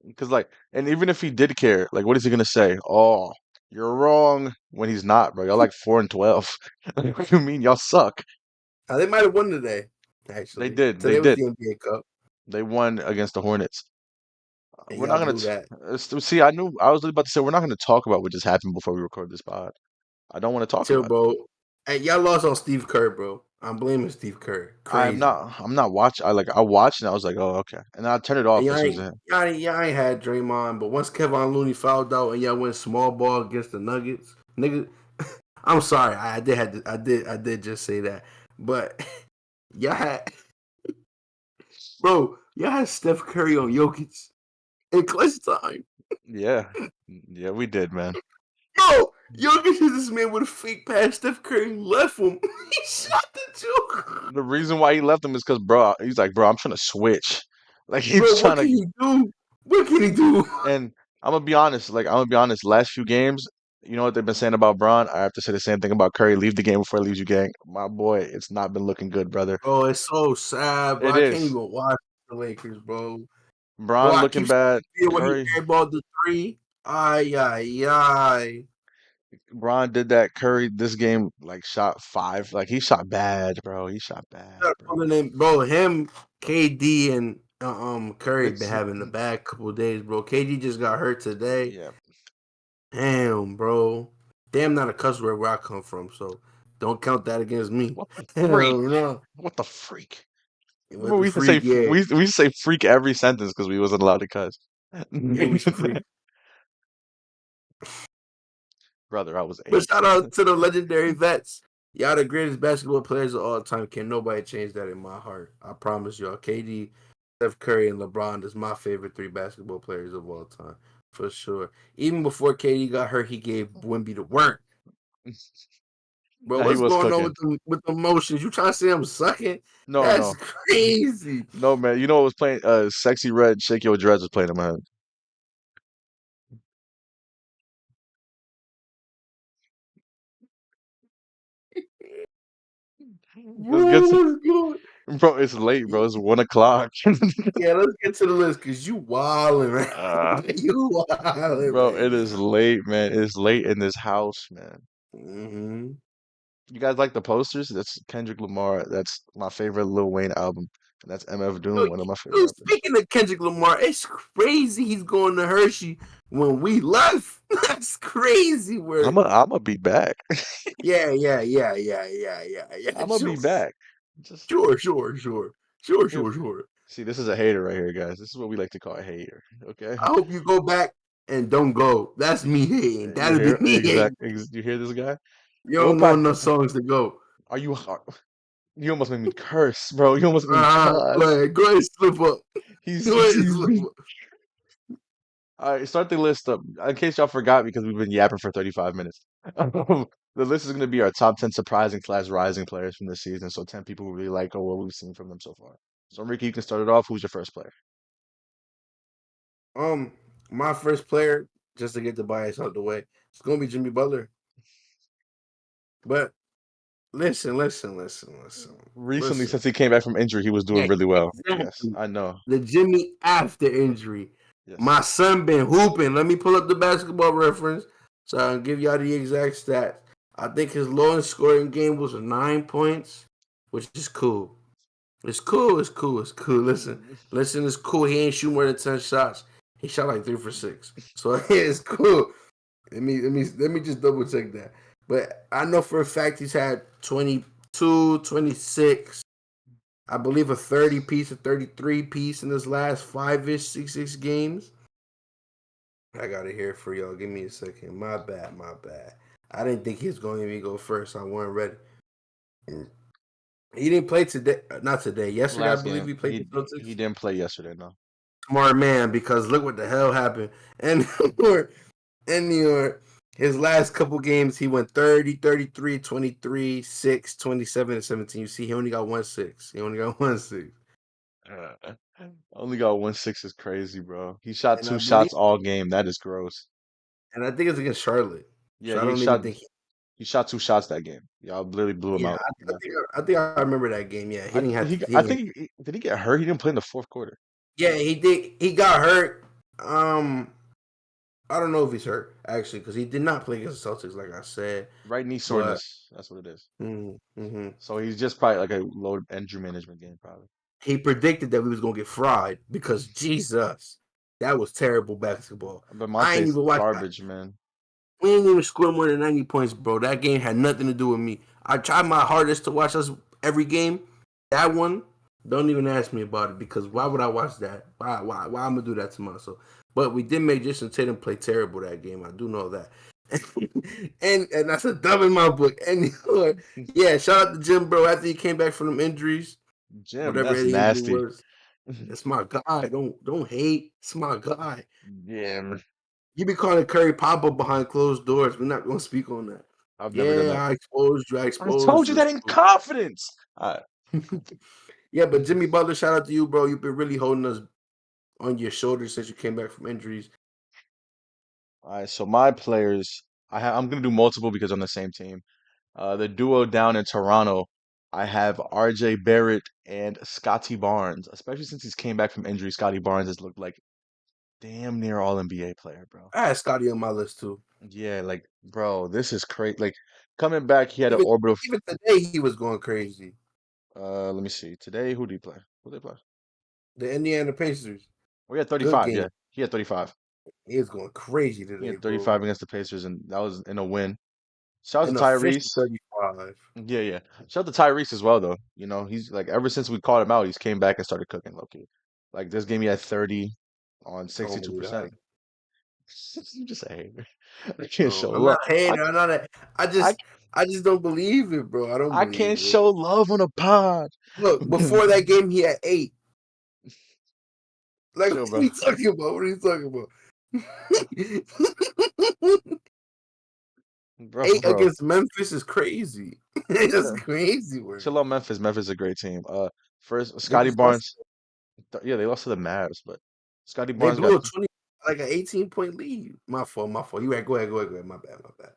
Because like, and even if he did care, like, what is he gonna say? Oh, you're wrong. When he's not, bro. Y'all like 4-12. Like, what do you mean y'all suck? They might have won today. They Actually, did. They today was did. the NBA Cup, They won against the Hornets. and We're y'all not gonna blew that. see. I knew I was about to say we're not gonna talk about what just happened before we record this pod. I don't want to talk Chill, about it. bro. Hey, y'all lost on Steve Kerr, bro. I'm blaming Steve Kerr. I'm Crazy. not. I'm not watching. I watched and I was like, oh okay, and then I turned it And off y'all as soon as ain't, it. y'all ain't had Draymond, but once Kevon Looney fouled out and y'all went small ball against the Nuggets, nigga. I'm sorry, I did just say that, but y'all had, bro, y'all had Steph Curry on Jokic in clutch time. Yeah, yeah, we did, man. Bro, Jokic is this man with a fake pass. Steph Curry left him. He shot the joke. The reason why he left him is because, bro, he's like, bro, I'm trying to switch. Like he was Bro, what trying can to, he do? What can he do? and I'm gonna be honest. Like I'm gonna be honest. Last few games, you know what they've been saying about Braun. I have to say the same thing about Curry. Leave the game before he leaves you, gang. My boy, it's not been looking good, brother. Bro, it's so sad, bro. It I can't is. even watch the Lakers, bro. Bro, Braun I looking keep bad. seeing when he Curry, airballed the three. Ay, ay, ay. Braun did that. Curry this game like shot five. Like he shot bad, bro. He shot bad, bro. Bro, him, KD, and Curry been It's having a bad couple of days, bro. KD just got hurt today. yeah. Damn, bro. Damn, not a cuss word where I come from, so don't count that against me. What the freak? Hell no. What the freak? Remember With we the used to say freak, yeah. we used to say freak every sentence because we wasn't allowed to cuss. Yeah, we some freak. Brother, I was But eight. shout out to the legendary vets. Y'all the greatest basketball players of all time. Can nobody change that in my heart. I promise y'all. KD, Steph Curry, and LeBron is my favorite three basketball players of all time. For sure. Even before KD got hurt, he gave Wemby the work. Bro, Nah, he what's was going on cooking. with the motions? You trying to say I'm sucking? No, That's no, crazy. no, man. You know what was playing? Sexy Red, Shake Your Dreads was playing in my head. Let's Bro, get to, let's go. bro. It's late, bro. It's 1 o'clock. Yeah, let's get to the list because you wildin', man. uh, You wildin', bro, it man. is late, man. It's late in this house, man. Mm-hmm. You guys like the posters? That's Kendrick Lamar. That's my favorite Lil Wayne album. And that's MF Yo, Doom, one of my favorite yo, rappers. speaking of Kendrick Lamar, it's crazy he's going to Hershey when we left. That's crazy I'm work. gonna I'm be back. Yeah. I'm gonna be back. Just here. Sure. See, this is a hater right here, guys. This is what we like to call a hater. Okay. I hope you go back and don't go. That's me hating. You That'd be hear me hating. you hear this guy? You Go don't know back. enough songs to go. Are you you almost made me curse, bro. You almost made me cuss. Go ahead, slip up. He's, Go ahead, slip he's up. all right, start the list up. In case y'all forgot because we've been yapping for 35 minutes. The list is gonna be our top 10 surprising slash rising players from this season. So 10 people we really like or what we've seen from them so far. So Ricky, you can start it off. Who's your first player? Um, my first player, just to get the bias out the way, it's gonna be Jimmy Butler. But Recently, listen. since he came back from injury, he was doing Yeah, really well. Yes, exactly. I know. The Jimmy after injury. Yes. My son been hooping. Let me pull up the basketball reference so I can give y'all the exact stats. I think his lowest scoring game was 9 points, which is cool. It's cool. Listen, it's cool. He ain't shoot more than 10 shots. He shot like 3 for 6. So it's cool. Let me just double check that. But I know for a fact he's had 22, 26. I believe a 30 piece, a 33 piece in his last 5-ish, 6 games. I got it here for y'all. Give me a second. My bad, my bad. I didn't think he was going to let me go first. I wasn't ready. Mm. He didn't play today. Not today. Yesterday, I Last believe game, he played the he Celtics. didn't play yesterday, no. Smart man, because look what the hell happened. And in New York, his last couple games, he went 30, 33, 23, 6, 27, and 17. You see, he only got 1-6. He only got 1-6. Uh, Only got 1-6 is crazy, bro. He shot And two I believe, shots all game. That is gross. and I think it's against Charlotte. Yeah, So I don't even think. he shot two shots that game. Y'all literally blew him Yeah, out. I think I remember that game. Yeah, he I didn't have to. He I didn't, think did he get hurt? He didn't play in the fourth quarter. yeah, he did. He got hurt. I don't know if he's hurt actually because he did not play against the Celtics, like I said. Right knee But soreness. That's what it is. mm-hmm. So he's just probably like a low injury management game, probably. He predicted that we was gonna get fried because Jesus, that was terrible basketball. But I ain't Monte's even watch. garbage, man. We ain't even score more than 90 points, bro. That game had nothing to do with me. I tried my hardest to watch us every game. That one, don't even ask me about it because why would I watch that? Why I'm gonna do that to myself? But we did make Jason Tatum play terrible that game. I do know that. And that's a dub in my book. And yeah, shout out to Jim, bro. After he came back from them injuries, Jim, whatever that's that injury nasty. was, that's my guy. Don't hate. It's my guy. Jim. You be calling Curry Papa behind closed doors. We're not gonna speak on that. I've never done Yeah, that. I exposed you. I I exposed told you you. that in confidence. Yeah, but Jimmy Butler, shout out to you, bro. You've been really holding us on your shoulders since you came back from injuries. All right, so my players, I'm gonna do multiple because I'm the same team. The duo down in Toronto, I have RJ Barrett and Scotty Barnes. Especially since he's came back from injury, Scotty Barnes has looked like damn near all NBA player, bro. I had Scotty on my list too. Yeah, like bro, this is crazy. Like coming back, he had an Even orbital. even today he was going crazy. Let me see. Today, who did he play? Who did he play? The Indiana Pacers. Oh, he had Good 35. game. Yeah, he had 35. He was going crazy He today, had bro. 35 against the Pacers, and that was in a win. Shout out An to official Tyrese. 35. Yeah, yeah. Shout out to Tyrese as well, though. You know, he's like ever since we called him out, he's came back and started cooking low key. Like this game, he had 30 on I don't believe that. 62%. You just a hater. I can't No, show I'm not love. hating. I'm not. I I just, I just don't believe it, bro. I don't I believe can't it. show love on a pod. Look, before that game, he had 8. Like, Chill, what are bro. you talking about? What are you talking about? Bro, 8 bro. against Memphis is crazy. That's Chill, crazy chill word. on Memphis. Memphis is a great team. First They Scotty just lost. Barnes. Yeah, they lost to the Mavs, but Scotty They Barnes got blew a 20, like an 18-point lead. My fault. My fault. You right. Go ahead. Go ahead. Go ahead. My bad. My bad.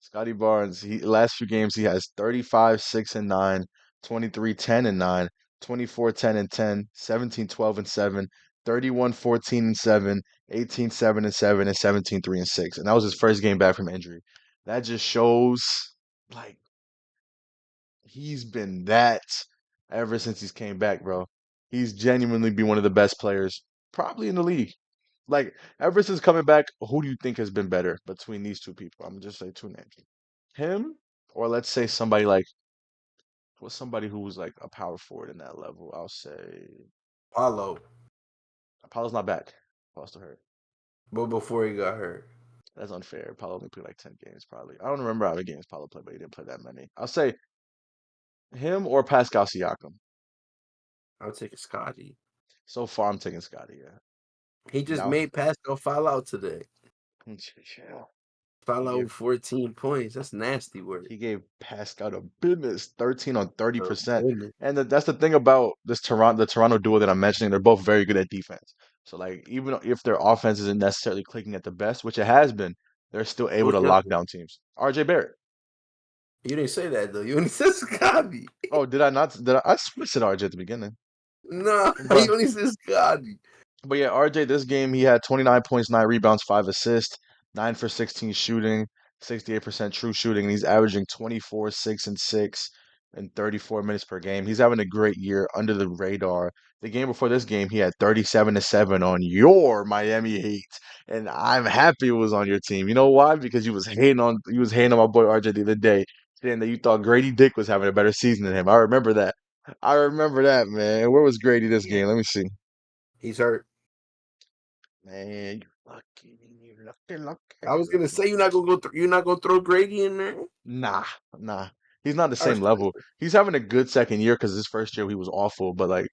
Scotty Barnes, he last few games he has 35, 6 and 9, 23, 10 and 9, 24, 10 and 10, 17, 12 and 7, 31, 14 and 7, 18, 7 and 7, and 17, 3 and 6. And that was his first game back from injury. That just shows like he's been that ever since he's came back, bro. He's genuinely been one of the best players probably in the league. Like ever since coming back, who do you think has been better between these two people? I'm gonna just say two names. Him, or let's say somebody like what's somebody who was like a power forward in that level? I'll say Paulo, Apollo's not back. Apollo's still hurt. but before he got hurt, That's unfair. Apollo only played like 10 games probably. I don't remember how many games Apollo played, but he didn't play that many. I'll say him or Pascal Siakam. I'll take a Scotty. So far, I'm taking Scotty. Yeah. He just Now, made Pascal foul out today. yeah. Foul He out with gave 14 points. That's nasty work. he gave Pascal the business, 13 on Oh, 30%. goodness. And that's the thing about the Toronto duo that I'm mentioning. They're both very good at defense. So like even if their offense isn't necessarily clicking at the best, which it has been, they're still able Who's to the other lock one? down teams. RJ Barrett. You didn't say that though. You only said Scotty. Oh, did I not? Did I swear I said RJ at the beginning? No, you But only said Scotty. But yeah, RJ, this game he had 29 points, 9 rebounds, 5 assists, 9 for 16 shooting, 68% true shooting, and he's averaging 24, 6 and 6 in 34 minutes per game. He's having a great year under the radar. The game before this game, he had 37 to 7 on your Miami Heat. And I'm happy it was on your team. You know why? Because you was hating on my boy RJ the other day, saying that you thought Grady Dick was having a better season than him. I remember that. I remember that, man. Where was Grady this Yeah, game? Let me see. he's hurt. Man, Lucky, lucky, I was gonna lucky. say you're not gonna throw Grady in there. Nah, nah. He's not the Our same level. He's having a good second year because his first year he was awful, but like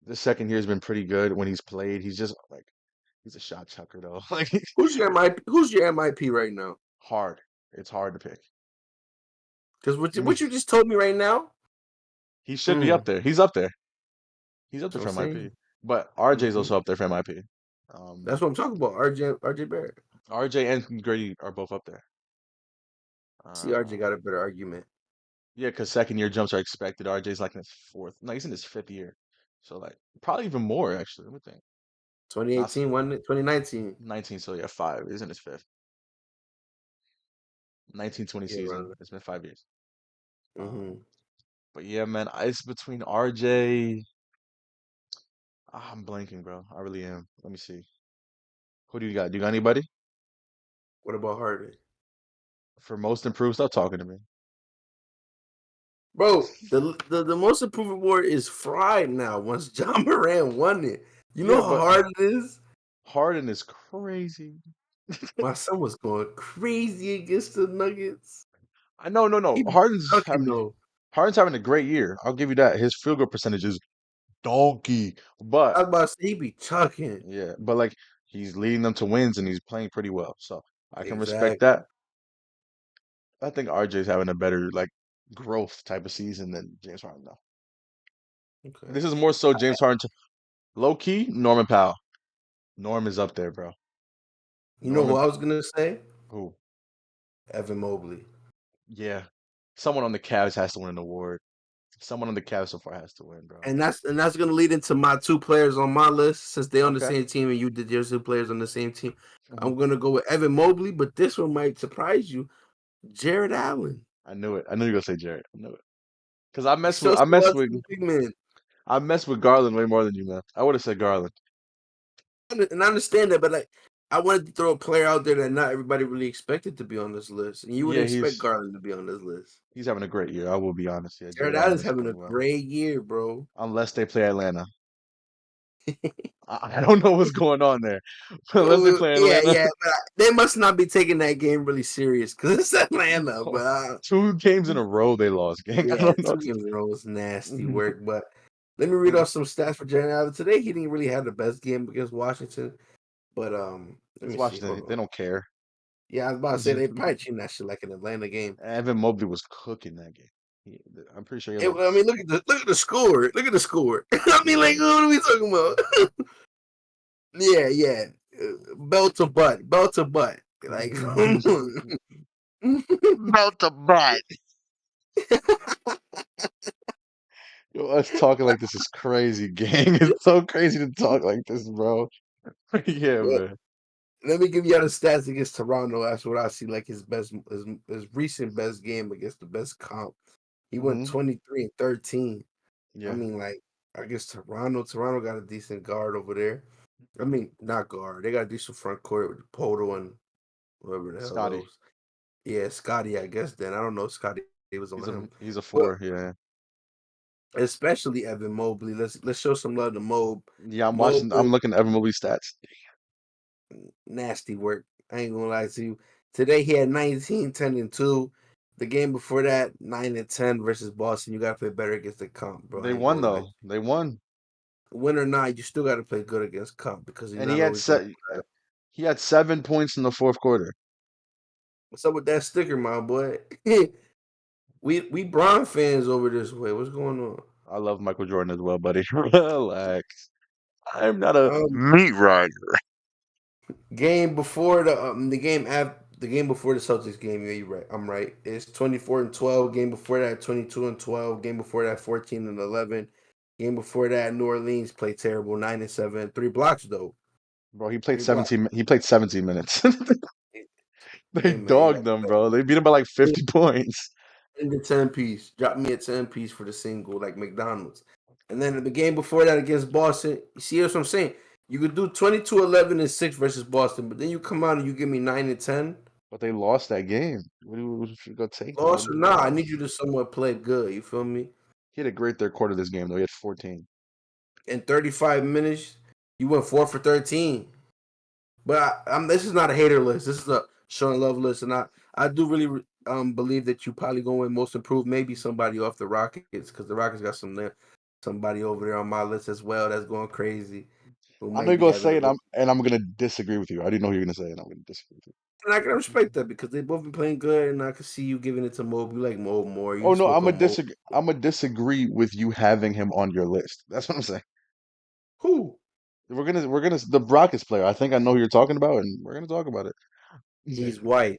the second year has been pretty good when he's played. He's just like he's a shot chucker though. Like Who's your MIP right now? hard. It's hard to pick. Because Give me. what you just told me right now. He should be up Mm, there. He's up there. He's up there so I'm for MIP. saying. But RJ's Hmm. also up there for MIP. That's what I'm talking about. RJ Barrett. RJ and Grady are both up there. See, RJ Uh, got a better argument. yeah, because second year jumps are expected. RJ's like in his fourth. No, he's in his fifth year. So like probably even more actually. Let me think. Not 2018, wasn't it? 2019. 19, so yeah, five. He's in his fifth. 1920 Yeah, season. around It's been 5 years. there. Um, Hmm. but yeah, man, it's between RJ. I'm blanking, bro. I really am. Let me see. Who do you got? Do you got anybody What about Harden? for most improved? Stop talking to me. Bro, the most improved award is fried now once John Moran won it. You know Yeah, how but hard it is? Harden is crazy. My son was going crazy against the Nuggets. I know, no, no. He be ducking though. Harden's having a great year. I'll give you that. His field goal percentage is donkey. But I was about to say he be chucking. yeah, but like he's leading them to wins and he's playing pretty well. So I can respect that. Exactly. I think RJ's having a better like growth type of season than James Harden though. Okay. This is more so James Harden low key, Norman Powell. Norm is up there, bro. You know who Norman I was gonna say? who? Evan Mobley. Yeah. Someone on the Cavs has to win an award. Someone on the Cavs so far has to win, bro. And that's gonna lead into my two players on my list since they're on the Okay. same team and you did your two players on the same team. Mhm. I'm gonna go with Evan Mobley, but this one might surprise you. Jared Allen. I knew it. I knew you were gonna say Jarrett. I knew it. Because Show some love to the big man. I messed with Garland way more than you, man. I would have said Garland. And I understand that, but like I wanted to throw a player out there that not everybody really expected to be on this list. And you wouldn't Yeah, expect Garland to be on this list. he's having a great year. I will be honest. Yeah, Jared Jared Allen Allen's is having a playing well. great year, bro. Unless they play Atlanta. I don't know what's going on there. Unless they Oh, play yeah, Atlanta. yeah, but they must not be taking that game really serious because it's Atlanta. But 2 games in a row they lost, gang. I yeah, don't know. 2 games in a row was nasty work. But let me read off some stats for Jared Allen today. He didn't really have the best game against Washington, but let It's me see. Washington. Hold They on. don't care. Yeah, I was about to say they probably treating that shit like an Atlanta game. Evan Mobley was cooking that game. He, I'm pretty sure he had like I mean, look at the score. Look at the score. I mean, like, yeah. what are we talking about? Yeah, yeah. Belt to butt, belt to butt. Like, come on. Melt the butt. Yo, us talking like this is crazy, gang. It's so crazy to talk like this, bro. Yeah, Well, man. let me give you the stats against Toronto. That's what I see like his recent best game against the best comp. He went Hmm. 23 and 13. I Yeah, mean, like, I guess Toronto got a decent guard over there. I mean, not guard. They got a decent front court with Poto and whoever the hell Scotty. else. Yeah, Scotty, I guess then. I don't know if Scotty was on him. He's a But four. Yeah, especially Evan Mobley. Let's show some love to Mob. yeah. I'm Mob watching. I'm did looking at Evan Mobley stats. nasty work. I ain't gonna lie to you. Today he had 19, 10, and 2. The game before that, 9 and 10 versus Boston. You gotta play better against the comp, bro. They I ain't won gonna lie. though. They won, Win or not, you still gotta play good against comp because you're and not always gonna. he had 7 points in the fourth quarter. What's up with that sticker, my boy? we Bron fans over this way. What's going on? I love Michael Jordan as well, buddy. Relax. I'm not a Um, meat rider. game before the game before the Celtics game. Yeah, you're right. I'm right. It's 24 and 12. Game before that, 22 and 12. Game before that, 14 and 11. Game before that, New Orleans played terrible, 9 and 7. 3 blocks though. Bro, he played 3 blocks. 17. He played 17 minutes. They Hey man, you got dogged them, bro. They beat him by like 50 points. in the 10 piece. Drop me a 10 piece for the single, like McDonald's. And then the game before that against Boston, you see what I'm saying? You could do 22, 11, and 6 versus Boston, but then you come out and you give me 9 and 10. But they lost that game. What you gonna take that? They Lost or not, I need lost. you to somewhat play good. You feel me? He had a great third quarter of this game, though. He had 14. In 35 minutes, you went 4 for 13. But this is not a hater list. This is a showing love list, and I do really believe that you probably going with most improved. Maybe somebody off the Rockets because the Rockets got somebody over there on my list as well that's going crazy who I know might you're be gonna having say a it, little. and I'm gonna disagree with you. I already know who you're gonna say, and I'm gonna disagree with you. And I can respect that because they both been playing good, and I can see you giving it to Mo. You like Mo more. Oh You no, spoke on Mo. I'm gonna disagree with you having him on your list. That's what I'm saying. Who? We're gonna the Rockets player. I think I know who you're talking about, and we're gonna talk about it. He's white.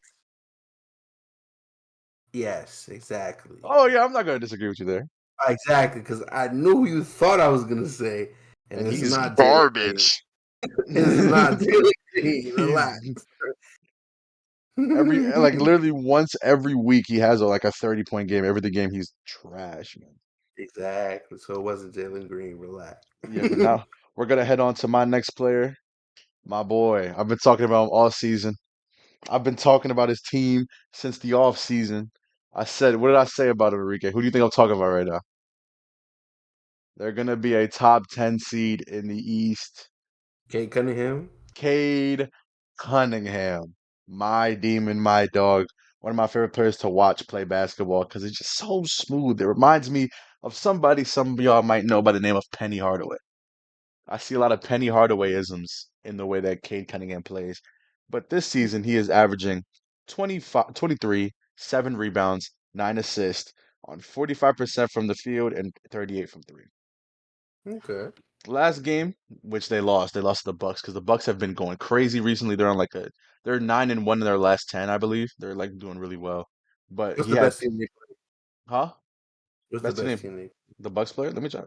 Yes, exactly. Oh yeah, I'm not gonna disagree with you there. Exactly, because I knew who you thought I was gonna say, and And it's he's not Jalen Green. garbage. It's not Jalen Green. Relax. He's like literally once every week he has like a 30-point game. Every other game he's trash, man. Exactly. So it wasn't Jalen Green. Relax. Yeah, but now we're gonna head on to my next player, my boy. I've been talking about him all season. I've been talking about his team since the off season. I said, what did I say about Enrique? Who do you think I'm talking about right now? They're gonna be a top 10 seed in the East. Kate Cunningham. Cade Cunningham, my demon, my dog. One of my favorite players to watch play basketball because it's just so smooth. It reminds me of somebody some of y'all might know by the name of Penny Hardaway. I see a lot of Penny Hardaway isms in the way that Cade Cunningham plays. But this season, he is averaging 25, 23, 7 rebounds, 9 assists on 45% from the field and 38 from three. Okay. Last game, which they lost to the Bucks because the Bucks have been going crazy recently. They're 9-1 in their last 10, I believe. They're like doing really well. But What's he the had, best team they play? huh? What's the Best best name, team they the Bucks player. Let me check.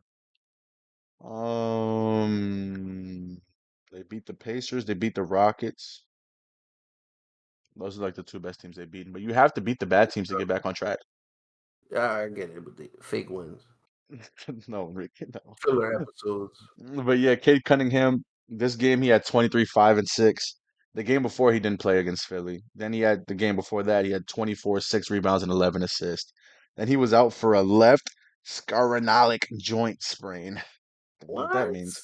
Um, they beat the Pacers. They beat the Rockets. Those are like the two best teams they've beaten. But you have to beat the bad teams to get back on track. Yeah, I get it, but the fake wins. No, Rick, no. Filler episodes. But yeah, Cade Cunningham, this game he had 23, 5, and 6. The game before he didn't play against Philly. Then he had the game before that, he had 24, 6 rebounds, and 11 assists. And he was out for a left scaronolic joint sprain. Don't know what that What? means.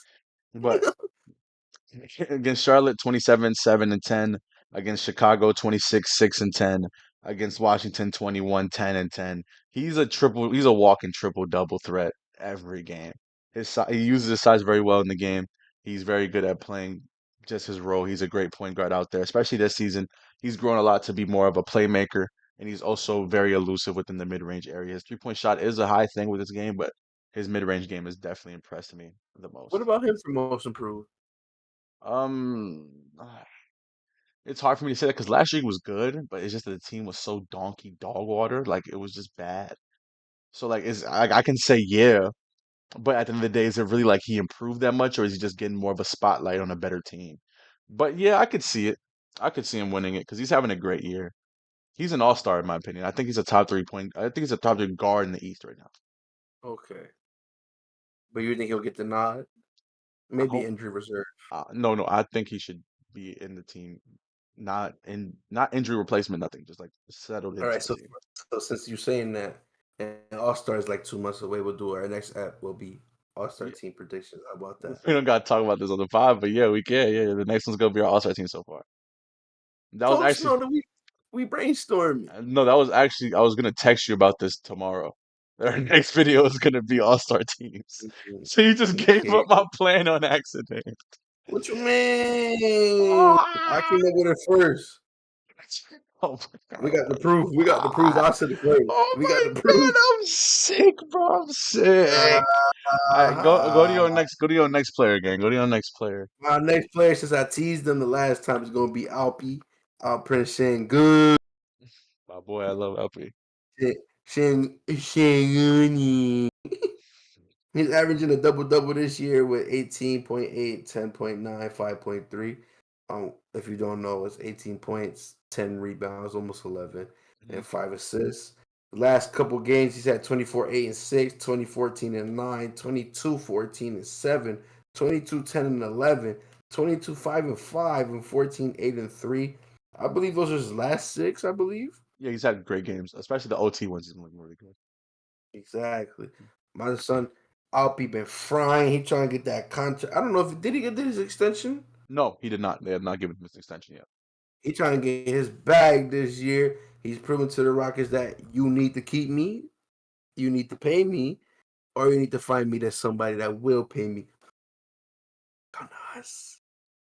But against Charlotte, 27, 7, and 10. Against Chicago, 26, 6, and 10. Against Washington, 21, 10, and 10. He's a walking triple double threat every game. He uses his size very well in the game. He's very good at playing just his role. He's a great point guard out there, especially this season. He's grown a lot to be more of a playmaker, and he's also very elusive within the mid-range area. His three-point shot is a high thing with his game, but his mid-range game has definitely impressed me the What most. about him for most improved? Um, it's hard for me to say that because last year he was good, but it's just that the team was so donkey dog water, like it was just bad. So like, I can say yeah, but at the end of the day, is it really like he improved that much, or is he just getting more of a spotlight on a better team? But yeah, I could see it. I could see him winning it because he's having a great year. He's an all-star in my opinion. I think he's a top 3 point. I think he's a top 3 guard in the East right now. Okay. But you think he'll get the nod? I Maybe hope. injury reserve. No, no, I think he should be in the team, not injury replacement, nothing, just like settled All into right. the So, team. so since you're saying that, and All Star is like 2 months away, we'll do our next app will be All Star Yeah, team predictions. How about that? we don't gotta talk about this on the pod, but yeah, we can. Yeah, the next one's gonna be our All-Star team so far. That was Coach, actually no, that we brainstorming. no, that was actually I was gonna text you about this tomorrow. Our next video is gonna be All-Star teams. Mhm. So you just gave Okay. up my plan on accident. What you mean? I Ah! came up with it first. Oh my We got god. the proof. We got the proof. Ah! I said it first. Oh We got my the proof. god, I'm sick, bro. I'm sick. All right, go to Uh, your next player again. Go to your next player. my next player, since I teased them the last time, is going to be Alpi. Prince Shangun. My boy, I love LP. Shanguni. He's averaging a double double this year with 18.8, 10.9, 5.3. If you don't know, it's 18 points, 10 rebounds, almost 11, and Mhm. 5 assists. The last couple games, he's had 24, 8, and 6, 20, 14, and 9, 22, 14, and 7, 22, 10, and 11, 22, 5, and 5, and 14, 8, and 3. I believe those are his last six, I believe. Yeah, he's had great games, especially the OT ones. He's been looking really good. Exactly. My son, Alpi been frying. He trying to get that contract. I don't know if did he get his extension? No, he did not. They have not given him this extension yet. He trying to get his bag this year. He's proving to the Rockets that you need to keep me, you need to pay me, or you need to find me that somebody that will pay me. Come to us.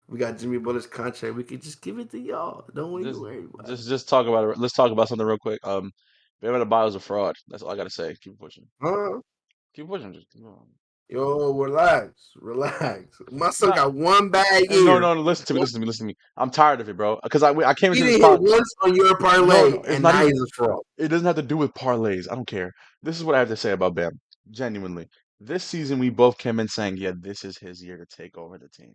We got Jimmy Butler's contract. We could just give it to y'all. Don't even Just, worry about it. just talk about it. Let's talk about something real quick. Bam Adebayo's a fraud. That's all I gotta say. Keep pushing. Huh? Keep pushing. Just keep on. Yo, relax, relax. My son Nah, got one bad no, year. no, no. Listen to me. Listen to me. Listen to me. I'm tired of it, bro. Because I came He into this didn't hit pod. once on your No, parlay, no. It's and not now even. he's a fraud. It doesn't have to do with parlays. I don't care. This is what I have to say about Bam. Genuinely, this season we both came in saying, yeah, this is his year to take over the team.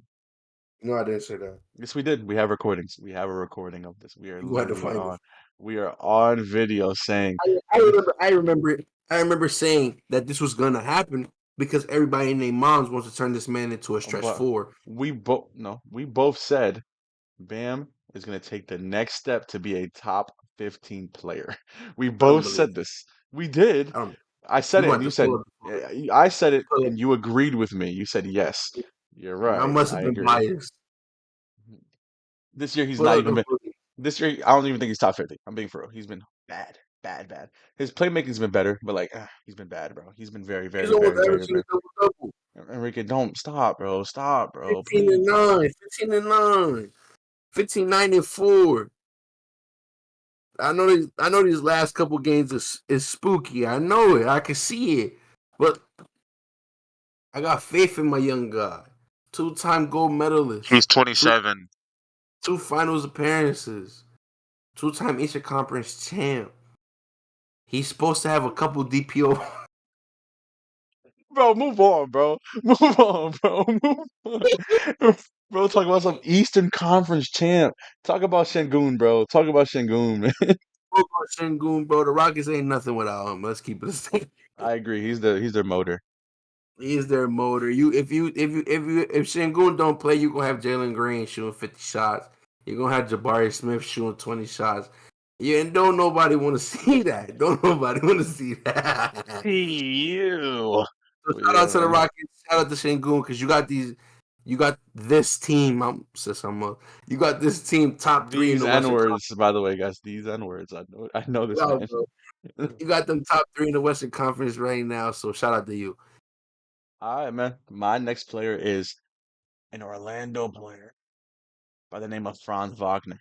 No, I didn't say that. Yes, we did. We have recordings. We have a recording of this. We are You had to literally find it. on. We are on video saying I this. remember. I remember. I remember saying that this was gonna happen because everybody and their moms wants to turn this man into a stretch But four. we both no, we both said Bam is going to take the next step to be a top 15 player. We I don't both believe said it. this. We did. I don't. I said You it and want you to said, pull up, I said it pull up. and you agreed with me. You said, yes, you're I right. must I have been agree. biased. This year, he's Pull not up even the been, boogie. this year, I don't even think he's top 50. I'm being for real. He's been bad, bad, bad. His playmaking's been better, but like, he's been bad, bro. He's been very, He's very, almost very, very averaging bad. a double double. Enrique, don't stop, bro. Stop, bro. 15 and Please. 9, 15 and 9, 15, 9 and 4. I know these last couple games is spooky. I know it. I can see it. But I got faith in my young guy. Two-time gold He's medalist. Two 27. two finals appearances. Two-time Eastern Conference champ. He's supposed to have a couple DPO. Bro, move on, bro. Move on, bro. Move on. Bro, talk about some Eastern Conference champ. Talk about Şengün, bro. Talk about Şengün, man. Shingun, bro. The Rockets ain't nothing without him. Let's keep it a secret. I agree. He's their motor. He is their motor. If Shingun don't play, you gonna have Jalen Green shooting 50 shots. You're gonna have Jabari Smith shooting 20 shots. Yeah, and don't nobody want to see that. Don't nobody want to see that. You. So But shout yeah, out to the man. Rockets. Shout out to Shingun because you got this team. You got this team top three in These the Western Conference. N-words, by the way, guys. These N-words. I know this Shout out, man. bro. You got them top three in the Western Conference right now. So shout out to you. All right, man. My next player is an Orlando player by the name of Franz Wagner.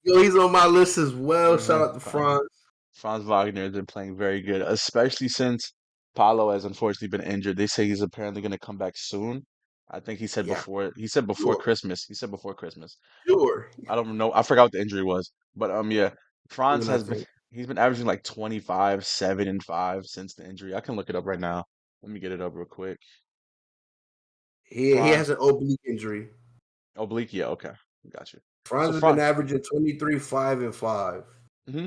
Yo, he's on my list as well. Shout Mhm. out to Franz. Franz Wagner has been playing very good, especially since Paulo has unfortunately been injured. They say he's apparently going to come back soon. I think Yeah, he said before sure, Christmas. He said before Christmas. sure. I don't know. I forgot what the injury was. But yeah, Franz Soon, I has been think. he's been averaging like 25, 7 and 5 since the injury. I can look it up right now. Let me get it up real quick. He has Franz an oblique injury. oblique, yeah, okay. Got you. Franz So has been Franz, averaging 23, 5, and 5. hmm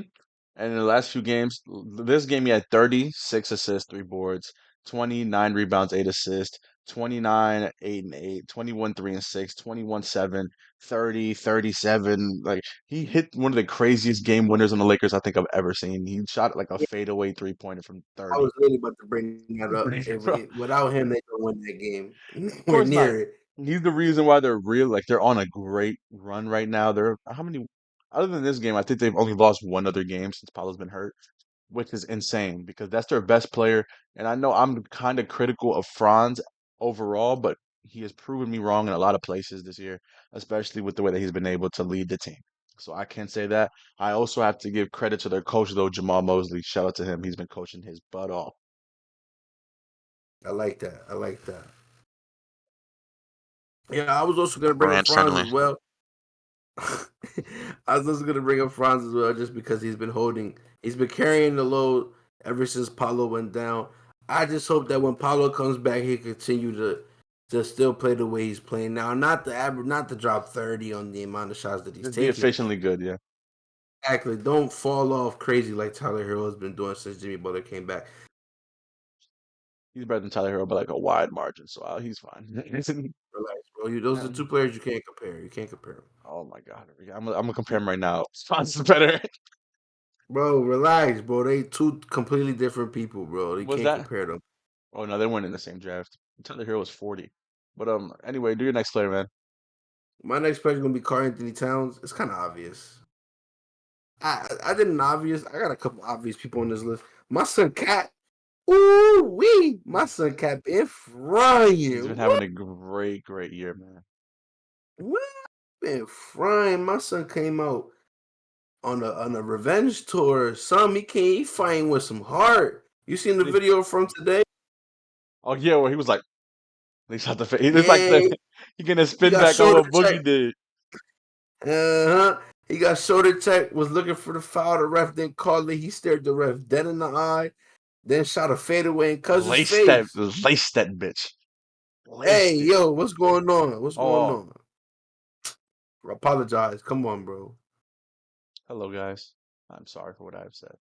And in the last few games, this game he had 36 assists, 3 boards, 29 rebounds, 8 assists, 29, 8 and 8, 21, 3 and 6, 21, 7, 30, 37. Like he hit one of the craziest game winners on the Lakers I think I've ever seen. He shot like a Yeah, fadeaway 3-pointer from I 30. was really about to bring that up. Bro, Without him, they don't win that game. of Nowhere course not. near it. He's the reason why they're real. Like they're on a great run right now. They're how many? Other than this game, I think they've only lost one other game since Paolo's been hurt, which is insane because that's their best player. And I know I'm kind of critical of Franz overall, but he has proven me wrong in a lot of places this year, especially with the way that he's been able to lead the team. So I can say that. I also have to give credit to their coach though, Jamal Mosley. Shout out to him. He's been coaching his butt off. I like that. I like that. Yeah, I was also gonna bring up Brand Franz as friendly. well. I was also gonna bring up Franz as well, just because he's been carrying the load ever since Paulo went down. I just hope that when Paulo comes back, he continue to still play the way he's playing now. Not to drop 30 on the amount of shots that he's Just be taking. efficiently good, yeah. Exactly. Don't fall off crazy like Tyler Hero has been doing since Jimmy Butler came back. He's better than Tyler Hero by like a wide margin, so he's fine. Relax, bro. Those are Yeah. two players you can't compare. You can't compare them. Oh my God. I'm gonna compare him right now. Fonz is better. Bro, relax, bro. They two completely different people, bro. You Was can't that? compare them. Oh no, they weren't in the same draft. Tyler Hero was 40. But anyway, do your next player, man. My next player is gonna be Karl Anthony Towns. It's kind of obvious. I did an obvious. I got a couple obvious people on this list. My son Cat. Ooh wee. My son Cat been He's been frying. having a great, great year, man. What? Been frying. My son came out on a revenge tour. Some he fighting with some heart. You seen the Did he- video from today? Oh yeah, where he was like, they shot the face. It's like Yeah, he getting a he spin got back on shoulder what check. Boogie did. Uh-huh. He got shoulder check, was looking for the foul. The ref didn't call it. He stared the ref dead in the eye, then shot a fadeaway in Cousins' face. Lace that bitch. Hey, Laced it. yo, what's going on? What's going Oh, on? Apologize. Come on, bro. hello guys. I'm sorry for what I've said.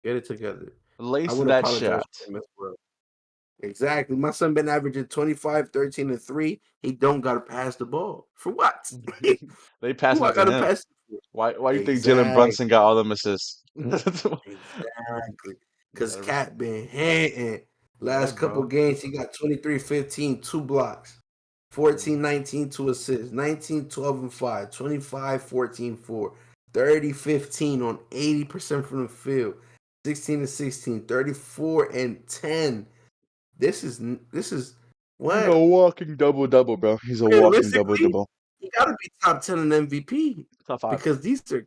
Get it together. I Lace would that apologize shot. for him as well. Exactly. My son been averaging 25, 13, and 3. He don't gotta pass the ball. For what? They Who passing I it to gotta him. pass it for? Why you think Jalen Exactly. Brunson got all them assists? Exactly. You Because gotta res- Cat been hitting. yeah, Last couple bro. games, he got 23, 15, 2 blocks. Mhm. 14, 19, 2 assists. 19, 12, and 5. 25, 14, 4. 30, 15 on 80% from the field. 16 and 16. 34 and 10. This is He's a what? walking double double, bro. He's a walking double Realistically, double. he got to be top 10 in MVP Top five. because these are.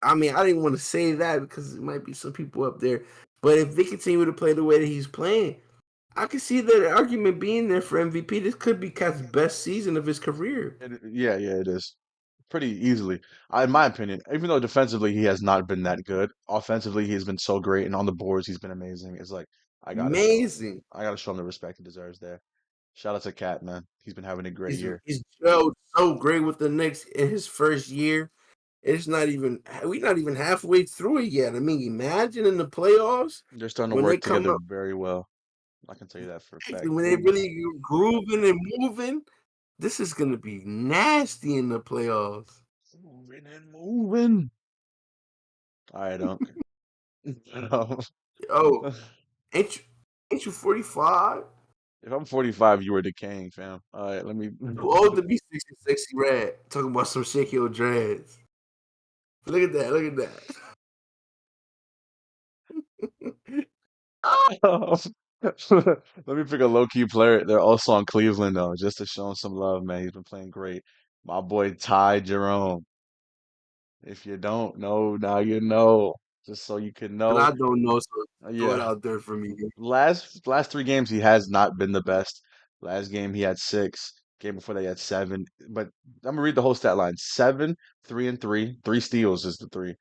I mean, I didn't want to say that because it might be some people up there, but if they continue to play the way that he's playing, I can see that argument being there for MVP. This could be Cat's best season of his career. Yeah, yeah, it is. Pretty easily. In my opinion, even though defensively he has not been that good, offensively he's been so great, and on the boards he's been amazing. It's like Amazing. I gotta show him the respect he deserves there. Shout out to Cat, man. He's been having a great year. He's gelled so great with the Knicks in his first year. It's not even we're not even halfway through it yet. I mean, imagine in the playoffs They're starting to when they work come together up, very well. I can tell you that for a fact. when they really grooving and moving. This is gonna be nasty in the playoffs. Moving and moving. All right, Unc. Oh, ain't you, ain't you 45? If I'm 45, you were decaying, fam. All right, let me. Too old to be 60, 60 red. Talking about some shake your dreads. Look at that. Look at that. Let me pick a low key player. They're also on Cleveland though, just to show him some love, man. He's been playing great. My boy Ty Jerome. If you don't know, now you know. Just so you can And know. I don't know, so throw it Yeah. out there for me. Last three games he has not been the best. Last game he had six. Game before that he had seven. But I'm gonna read the whole stat line. Seven, 3 and 3. 3 steals is the three.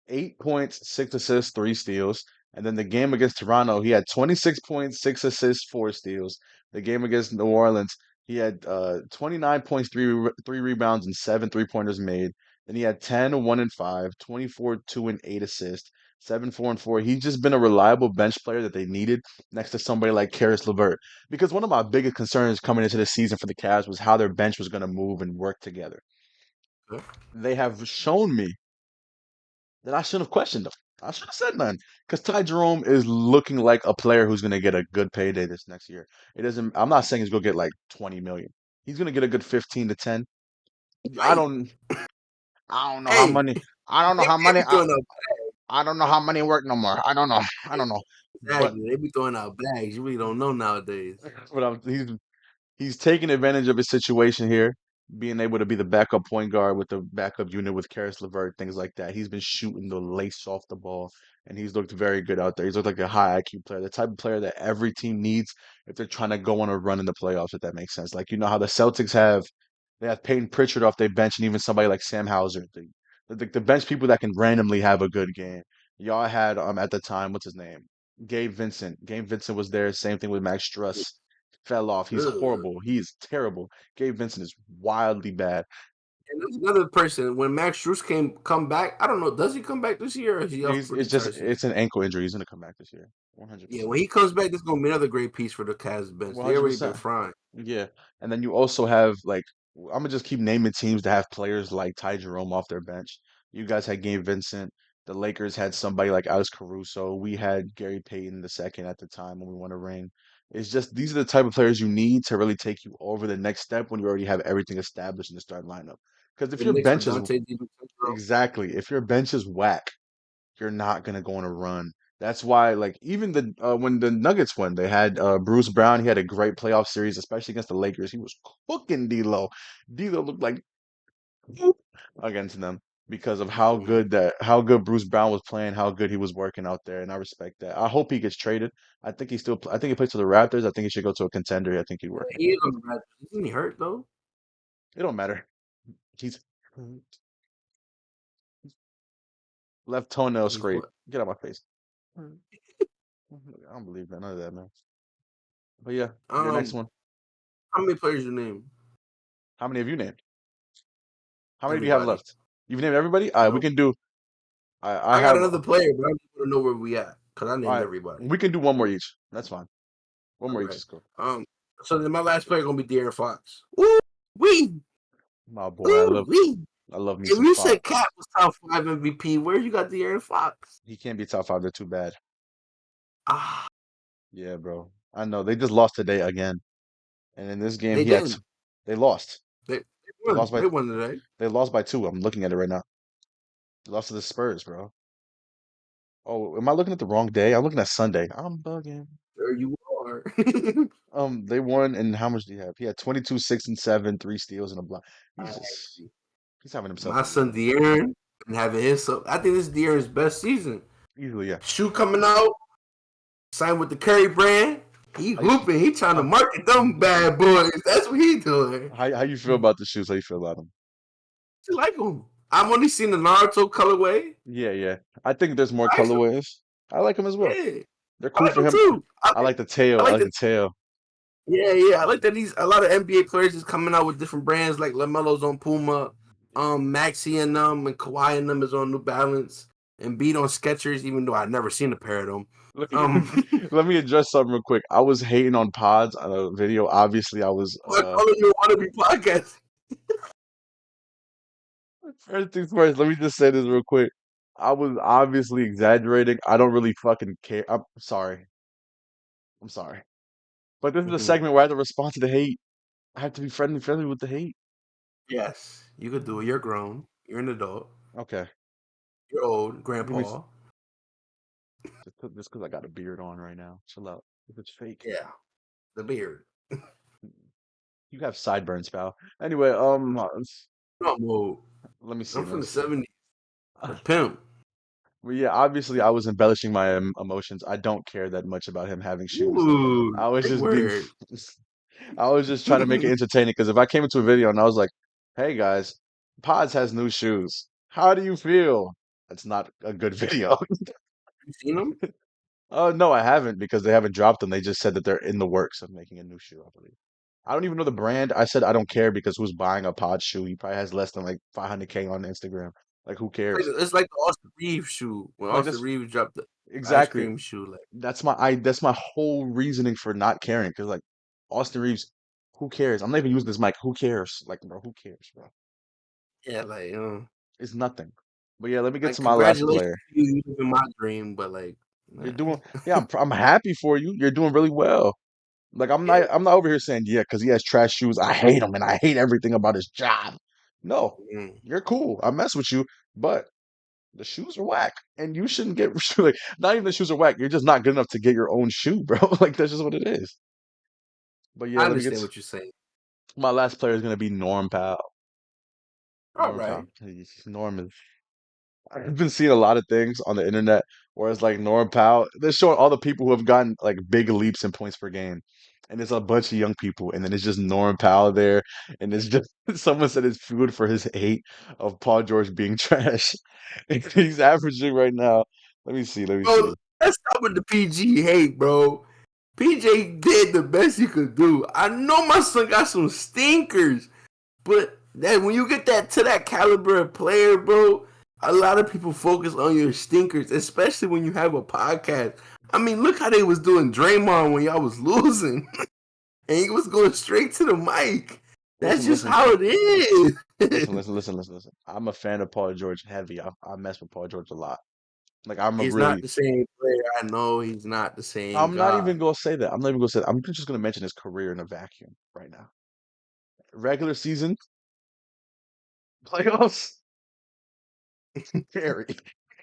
8 points, 6 assists, 3 steals. And then the game against Toronto, he had 26 points, 6 assists, 4 steals. The game against New Orleans, he had 29 points, three rebounds, and 7 3-pointers made. Then he had 10, 1 and 5, 24, 2 and 8 assists, 7, 4 and 4. He's just been a reliable bench player that they needed next to somebody like Karis LeVert. Because one of my biggest concerns coming into the season for the Cavs was how their bench was going to move and work together. They have shown me then I shouldn't have questioned him. I should have said none. Because Ty Jerome is looking like a player who's going to get a good payday this next year. It doesn't. I'm not saying he's going to get like 20 million. He's going to get a good 15 to 10. I Right. don't. I don't know how Hey, money. I don't know they how money. be throwing out I don't know how money work no more. I don't know. I don't know. But exactly. They be throwing out bags. You really don't know nowadays. he's taking advantage of his situation here, being able to be the backup point guard with the backup unit with Karis LeVert, things like that. He's been shooting the lace off the ball, and he's looked very good out there. He's looked like a high IQ player, the type of player that every team needs if they're trying to go on a run in the playoffs, if that makes sense. Like, you know how the Celtics they have Peyton Pritchard off their bench and even somebody like Sam Hauser. The bench people that can randomly have a good game. Y'all had at the time, what's his name? Gabe Vincent. Gabe Vincent was there. Same thing with Max Struss. Fell off. He's Ugh. horrible. He's terrible. Gabe Vincent is wildly bad. And there's another person. When Max Strus come back, I don't know. Does he come back this year, or is he off He's for the it's just entire season? it's an ankle injury. He's gonna come back this year. Yeah, 100%. when he comes back, this is gonna be another great piece for the Cavs bench. They already been 100%. frying. Yeah. And then you also have like I'm gonna just keep naming teams that have players like Ty Jerome off their bench. You guys had Gabe Vincent. The Lakers had somebody like Alex Caruso. We had Gary Payton the second at the time when we won a ring. It's just these are the type of players you need to really take you over the next step when you already have everything established in the starting lineup. Because if The your Knicks with bench is Dante DiVincenzo. exactly, if your bench is whack, you're not gonna go on a run. That's why, like, even the when the Nuggets won, they had Bruce Brown. He had a great playoff series, especially against the Lakers. He was cooking D'Lo. D'Lo looked like poop against them because of Mhm. how good Bruce Brown was playing, how good he was working out there, and I respect that. I hope he gets traded. I think he plays for the Raptors. I think he should go to a contender. I think he'd work Yeah, in he there. is on the Raptors. Isn't he hurt though? It don't matter. He's left toenail He's scrape. what? Get out of my face. I don't believe that. None of that, man. But yeah, your next Um, one. how many players you name? How many have you named? How many do you have Everybody. left? You've named everybody? All right, we No, can do. I I got have. another player, but I just want to know where we at because I All named right, everybody. we can do one more each. That's fine. One more each Okay. is cool. Um. So then my last player gonna be De'Aaron Fox. Ooh wee. My boy, Ooh wee. I love me If some you said Fox. Cat was top five MVP, where you got De'Aaron Fox? He can't be top five. They're too bad. Ah, Yeah, bro. I know they just lost today again, and in this game they he had. didn't. They lost. They They won. lost by. They won today. They lost by two. I'm looking at it right now. They lost to the Spurs, bro. Oh, am I looking at the wrong day? I'm looking at Sunday. I'm bugging. There you are. They won, and how much do you have? He had 22, 6 and 7, 3 steals and a block. He's just he's having himself My a year, son man. De'Aaron and having his. So I think this is De'Aaron's best season. Easily, yeah. Shoe coming out. Signed with the Curry brand. He How you f- hooping. He trying to market them bad boys. That's what he doing. how you feel about the shoes? How you feel about them? I like him. I've only seen the Naruto colorway. Yeah, yeah. I think there's more Nice. colorways. I like them as well. Yeah, They're I cool like for him him. too. I like the I tail. I like like the the tail. yeah. I like that these a lot of NBA players is coming out with different brands like Lamelo's on Puma, Maxi and them and Kawhi and them is on New Balance and Beat on Skechers. Even though I've never seen a pair of them. Let me Um, let me address something real quick. I was hating on pods on a video. Obviously, I was I call it your wannabe podcast. first things first, let me just say this real quick. I was obviously exaggerating. I don't really fucking care. I'm sorry. I'm sorry. But this is a Mhm. segment where I have to respond to the hate. I have to be friendly with the hate. Yes, you could do it. You're grown. You're an adult. Okay. You're old, Let me grandpa. just because I got a beard on right now. Chill out. If it's fake. Yeah, the beard. You have sideburns, pal. Anyway, No, mode. let me see. I'm Let from me the see. '70s. The pimp. Well, yeah, obviously I was embellishing my emotions. I don't care that much about him having shoes. Ooh, I was big just being, word. I was just trying to make it You entertaining. Because if I came into a video and I was like, "Hey guys, Pods has new shoes. How do you feel?" That's not a good video. seen them? Oh no, I haven't because they haven't dropped them. They just said that they're in the works of making a new shoe, I believe. I don't even know the brand. I said I don't care because who's buying a Pod shoe? He probably has less than like 500K on Instagram. Like who cares? It's like the Austin Reeves shoe when Like Austin that's Reeves dropped the ice exactly. cream shoe. Like, That's my whole reasoning for not caring because like Austin Reeves, who cares? I'm not even using this mic. Who cares? Like, bro, who cares, bro? yeah, like, It's nothing. But yeah, let me get like to my last congratulations player. to you. You live in my dream, but like, You're nah. doing, yeah, I'm happy for you. You're doing really well. Like Yeah. I'm not over here saying yeah because he has trash shoes. I hate him and I hate everything about his job. No, Mm. you're cool. I mess with you, but the shoes are whack, and you shouldn't get like not even the shoes are whack. You're just not good enough to get your own shoe, bro. Like that's just what it is. But yeah, I let me get understand what you're saying. my last player is gonna be Norm Powell. All Norm right. Powell. Norm is. I've been seeing a lot of things on the internet where it's like Norm Powell. They're showing all the people who have gotten like big leaps in points per game, and it's a bunch of young people, and then it's just Norm Powell there, and it's just someone said it's food for his hate of Paul George being trash. And he's averaging right now. Let me see. Let me Bro, see. let's stop with the PG hate, bro. PJ did the best he could do. I know my son got some stinkers, but that when you get that to that caliber of player, bro, a lot of people focus on your stinkers, especially when you have a podcast. I mean, look how they was doing Draymond when y'all was losing, and he was going straight to the mic. That's Listen, just listen, how it is. listen. I'm a fan of Paul George heavy. I mess with Paul George a lot. Like I'm a He's not really the same player. I know he's not the same I'm not even guy. gonna say that. I'm not even gonna say that. I'm just gonna mention his career in a vacuum right now. Regular season, playoffs, very.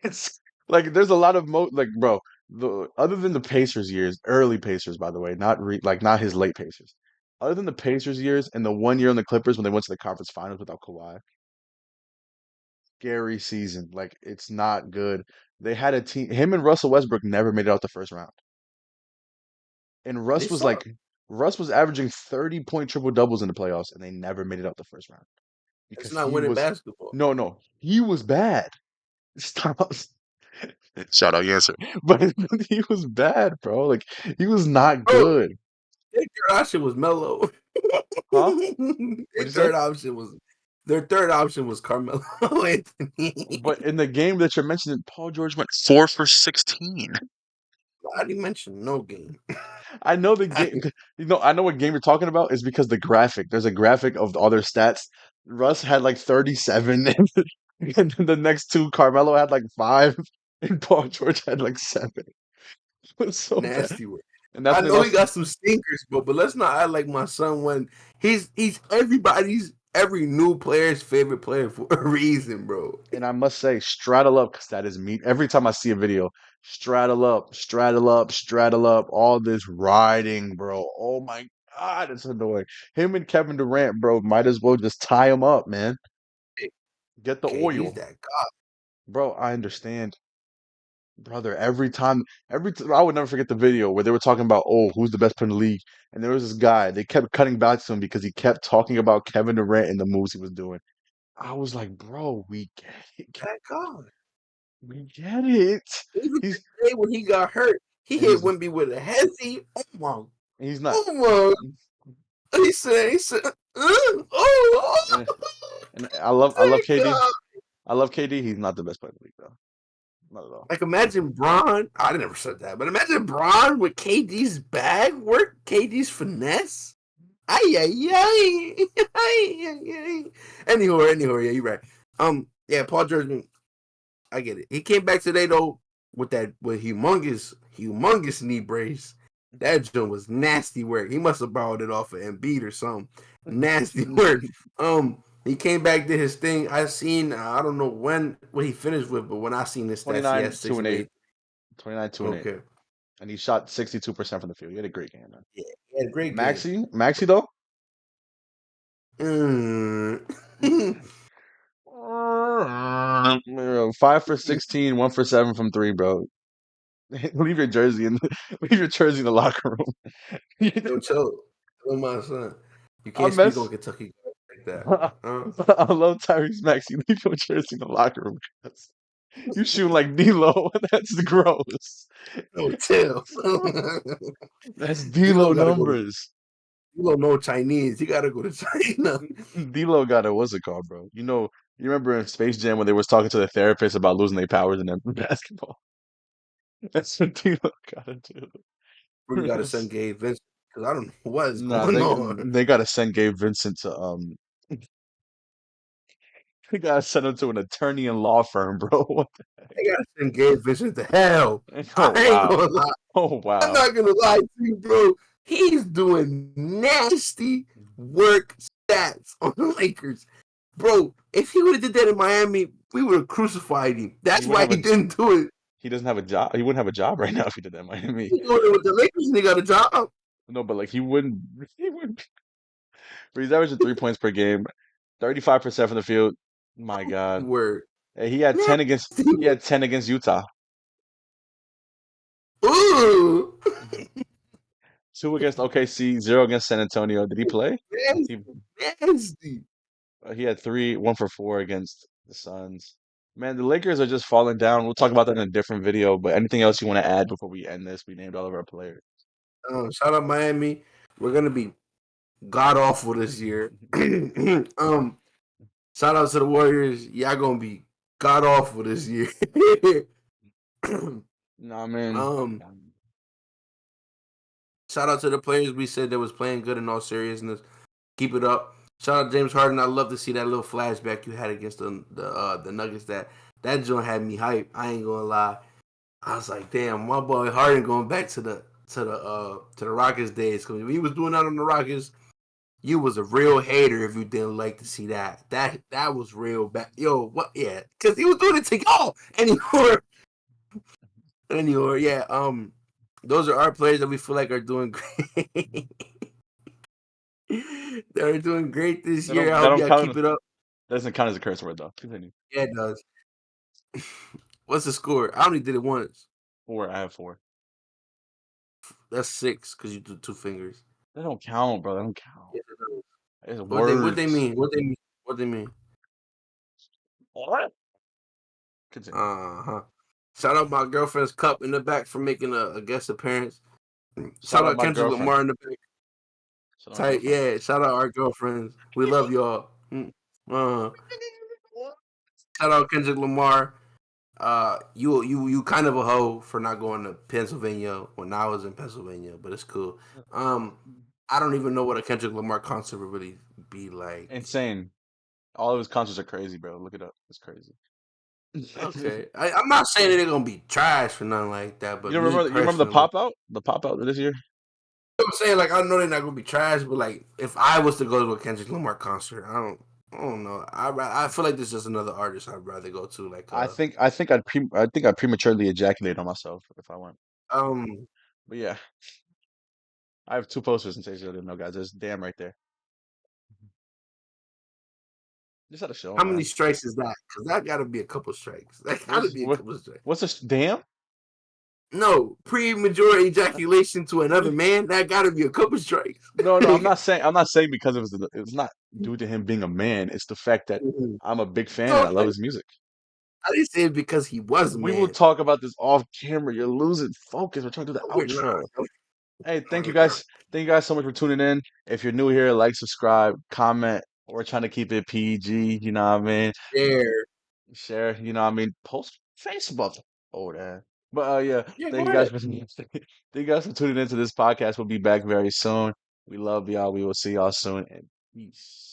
It's like there's a lot of like bro, the other than the Pacers years, early Pacers by the way, not his late Pacers. Other than the Pacers years and the 1 year on the Clippers when they went to the conference finals without Kawhi, scary season. Like it's not good. They had a team. Him and Russell Westbrook never made it out the first round. And They suck. Russ was averaging 30-point triple doubles in the playoffs, and they never made it out the first round That's because not winning basketball, no, he was bad. Stop. Shout out Yancer. But he was bad, bro. Like he was not bro. good. Their third option was Melo. Huh? What'd you say? Their third option was Carmelo Anthony. But in the game that you're mentioning, Paul George went 4 for 16. I didn't mention no game. I know the I, game. I know what game you're talking about is because the graphic. There's a graphic of all their stats. Russ had like 37, and then the next two, Carmelo had like 5, and Paul George had like 7. It was so bad. nasty word. And that's I when they know he lost. got some stinkers, but let's not act like my son when he's every new player's favorite player for a reason, bro. And I must say, straddle up, because that is me. Every time I see a video, straddle up, straddle up, straddle up, all this riding, bro. Oh my God, it's annoying. Him and Kevin Durant, bro, might as well just tie him up, man. Get the KD's oil. that guy. Bro, I understand. Brother, I would never forget the video where they were talking about, oh, who's the best player in the league? And there was this guy, they kept cutting back to him because he kept talking about Kevin Durant and the moves he was doing. I was like, bro, we get it. That guy. We get it. Even He's today when he got hurt, he and hit Wimby with a hezzy. he's not Oh my. He said, and, oh, and I love thank KD. God. I love KD. He's not the best player in the league though. Not at all. Like imagine Braun. I never said that, but imagine Braun with KD's bag work, KD's finesse. Ay ay ay, ay ay ay. Anyhow, yeah, you're right. Yeah, Paul George. I get it. He came back today though with humongous knee brace. That joint was nasty work. He must have borrowed it off of Embiid or something. Nasty work. He came back, did his thing. I don't know what he finished with, but when I seen his stats, he had 29, 2 6 and and 8. 8. 29, 2 and 8. Okay. And he shot 62% from the field. He had a great game, man. Yeah, he had a great game. Maxi though? Mm. 5 for 16, 1 for 7 from 3, bro. Leave your jersey in leave your jersey in the locker room. Yo, chill. Tell my son. You I can't speak on mess Kentucky like that. I Huh? love Tyrese Maxey. Leave your jersey in the locker room. 'Cause you shooting like D'Lo. That's gross. No, chill. That's D'Lo D'Lo gotta go to. numbers. You don't know Chinese. You gotta go to China. D'Lo got a what's it called, bro? You remember in Space Jam when they was talking to the therapist about losing their powers in basketball? That's what D'Lo gotta do. We gotta send Gabe Vincent because I don't know what is Nah, going on. they gotta send Gabe Vincent to they gotta send him to an attorney and law firm, bro. What They gotta send Gabe Vincent to hell. Oh I ain't wow. gonna lie. Oh I'm wow. not gonna lie to you, bro. He's doing nasty work stats on the Lakers. Bro, if he would have did that in Miami, we would have crucified him. He That's wouldn't why have he didn't do it. he doesn't have a job. He wouldn't have a job right now if he did that in Miami. He doing it with the Lakers and they got a job. No, but like he wouldn't but he's averaging 3 points per game, 35% from the field. My God. Word. Hey, Nasty he word. had 10 against Utah. Ooh. 2 against OKC, 0 against San Antonio. Did he play? Nasty. He Nasty. he had 3, 1 for 4 against the Suns. Man, the Lakers are just falling down. We'll talk about that in a different video, but anything else you want to add before we end this? We named all of our players. Shout out Miami. We're gonna be god awful this year. Shout out to the Warriors. Y'all gonna be god awful this year. Nah, man. um, Shout out to the players we said that was playing good in all seriousness. Keep it up. Shout out James Harden. I love to see that little flashback you had against the Nuggets. That joint had me hype. I ain't gonna lie. I was like, damn, my boy Harden going back to the Rockets days. Because when he was doing that on the Rockets, you was a real hater if you didn't like to see that. That was real bad. Yo, what? Yeah, because he was doing it to y'all anymore. Anymore, yeah. Those are our players that we feel like are doing great. They're doing great this That year. don't I that hope don't y'all count. keep it up. That doesn't count as a curse word though. Continue. Yeah, it does. What's the score? I only did it once. Four. I have four. That's six because you do two fingers. That don't count, bro. That don't count. Yeah, it does. It's What they words. mean? What they mean? What? Continue. Uh-huh. Shout out my girlfriend's cup in the back for making a guest appearance. Shout Shout out out my Kendrick girlfriend. Lamar in the back. Shout out my Tight, girlfriend. yeah. Shout out our girlfriends. We love y'all. Uh, Shout out Kendrick Lamar. You kind of a hoe for not going to Pennsylvania when I was in Pennsylvania, but it's cool. Um, I don't even know what a Kendrick Lamar concert would really be like. Insane. All of his concerts are crazy, bro. Look it up. It's crazy. Okay, I'm not saying that they're gonna be trash or nothing like that, but me You remember the personally, pop out? The pop out this year? I'm saying like I know they're not gonna be trash, but like if I was to go to a Kendrick Lamar concert, I don't know. I feel like this is just another artist I'd rather go to. Like I think I'd prematurely ejaculate on myself if I went. um, But yeah, I have two posters in case you didn't know, guys. There's damn right there. Just had a show, how many man. strikes is that? Because that got to be a couple strikes. That got to What's be a what couple strikes. what's this damn? No, premature ejaculation to another man. That got to be a couple strikes. No, I'm not saying because it's not due to him being a man. It's the fact that I'm a big fan No, and I love his music. I didn't say it because he was a We will man. talk about this off camera. You're losing focus. We're trying to do the No, we're not. outro. No, Hey, we're not. Thank you guys so much for tuning in. If you're new here, like, subscribe, comment. We're trying to keep it PG, you know what I mean? There. Share, you know what I mean? Post Facebook. Oh, that. But yeah, Yeah, thank go you ahead. guys for thank you guys for tuning into this podcast. We'll be back very soon. We love y'all. We will see y'all soon and peace.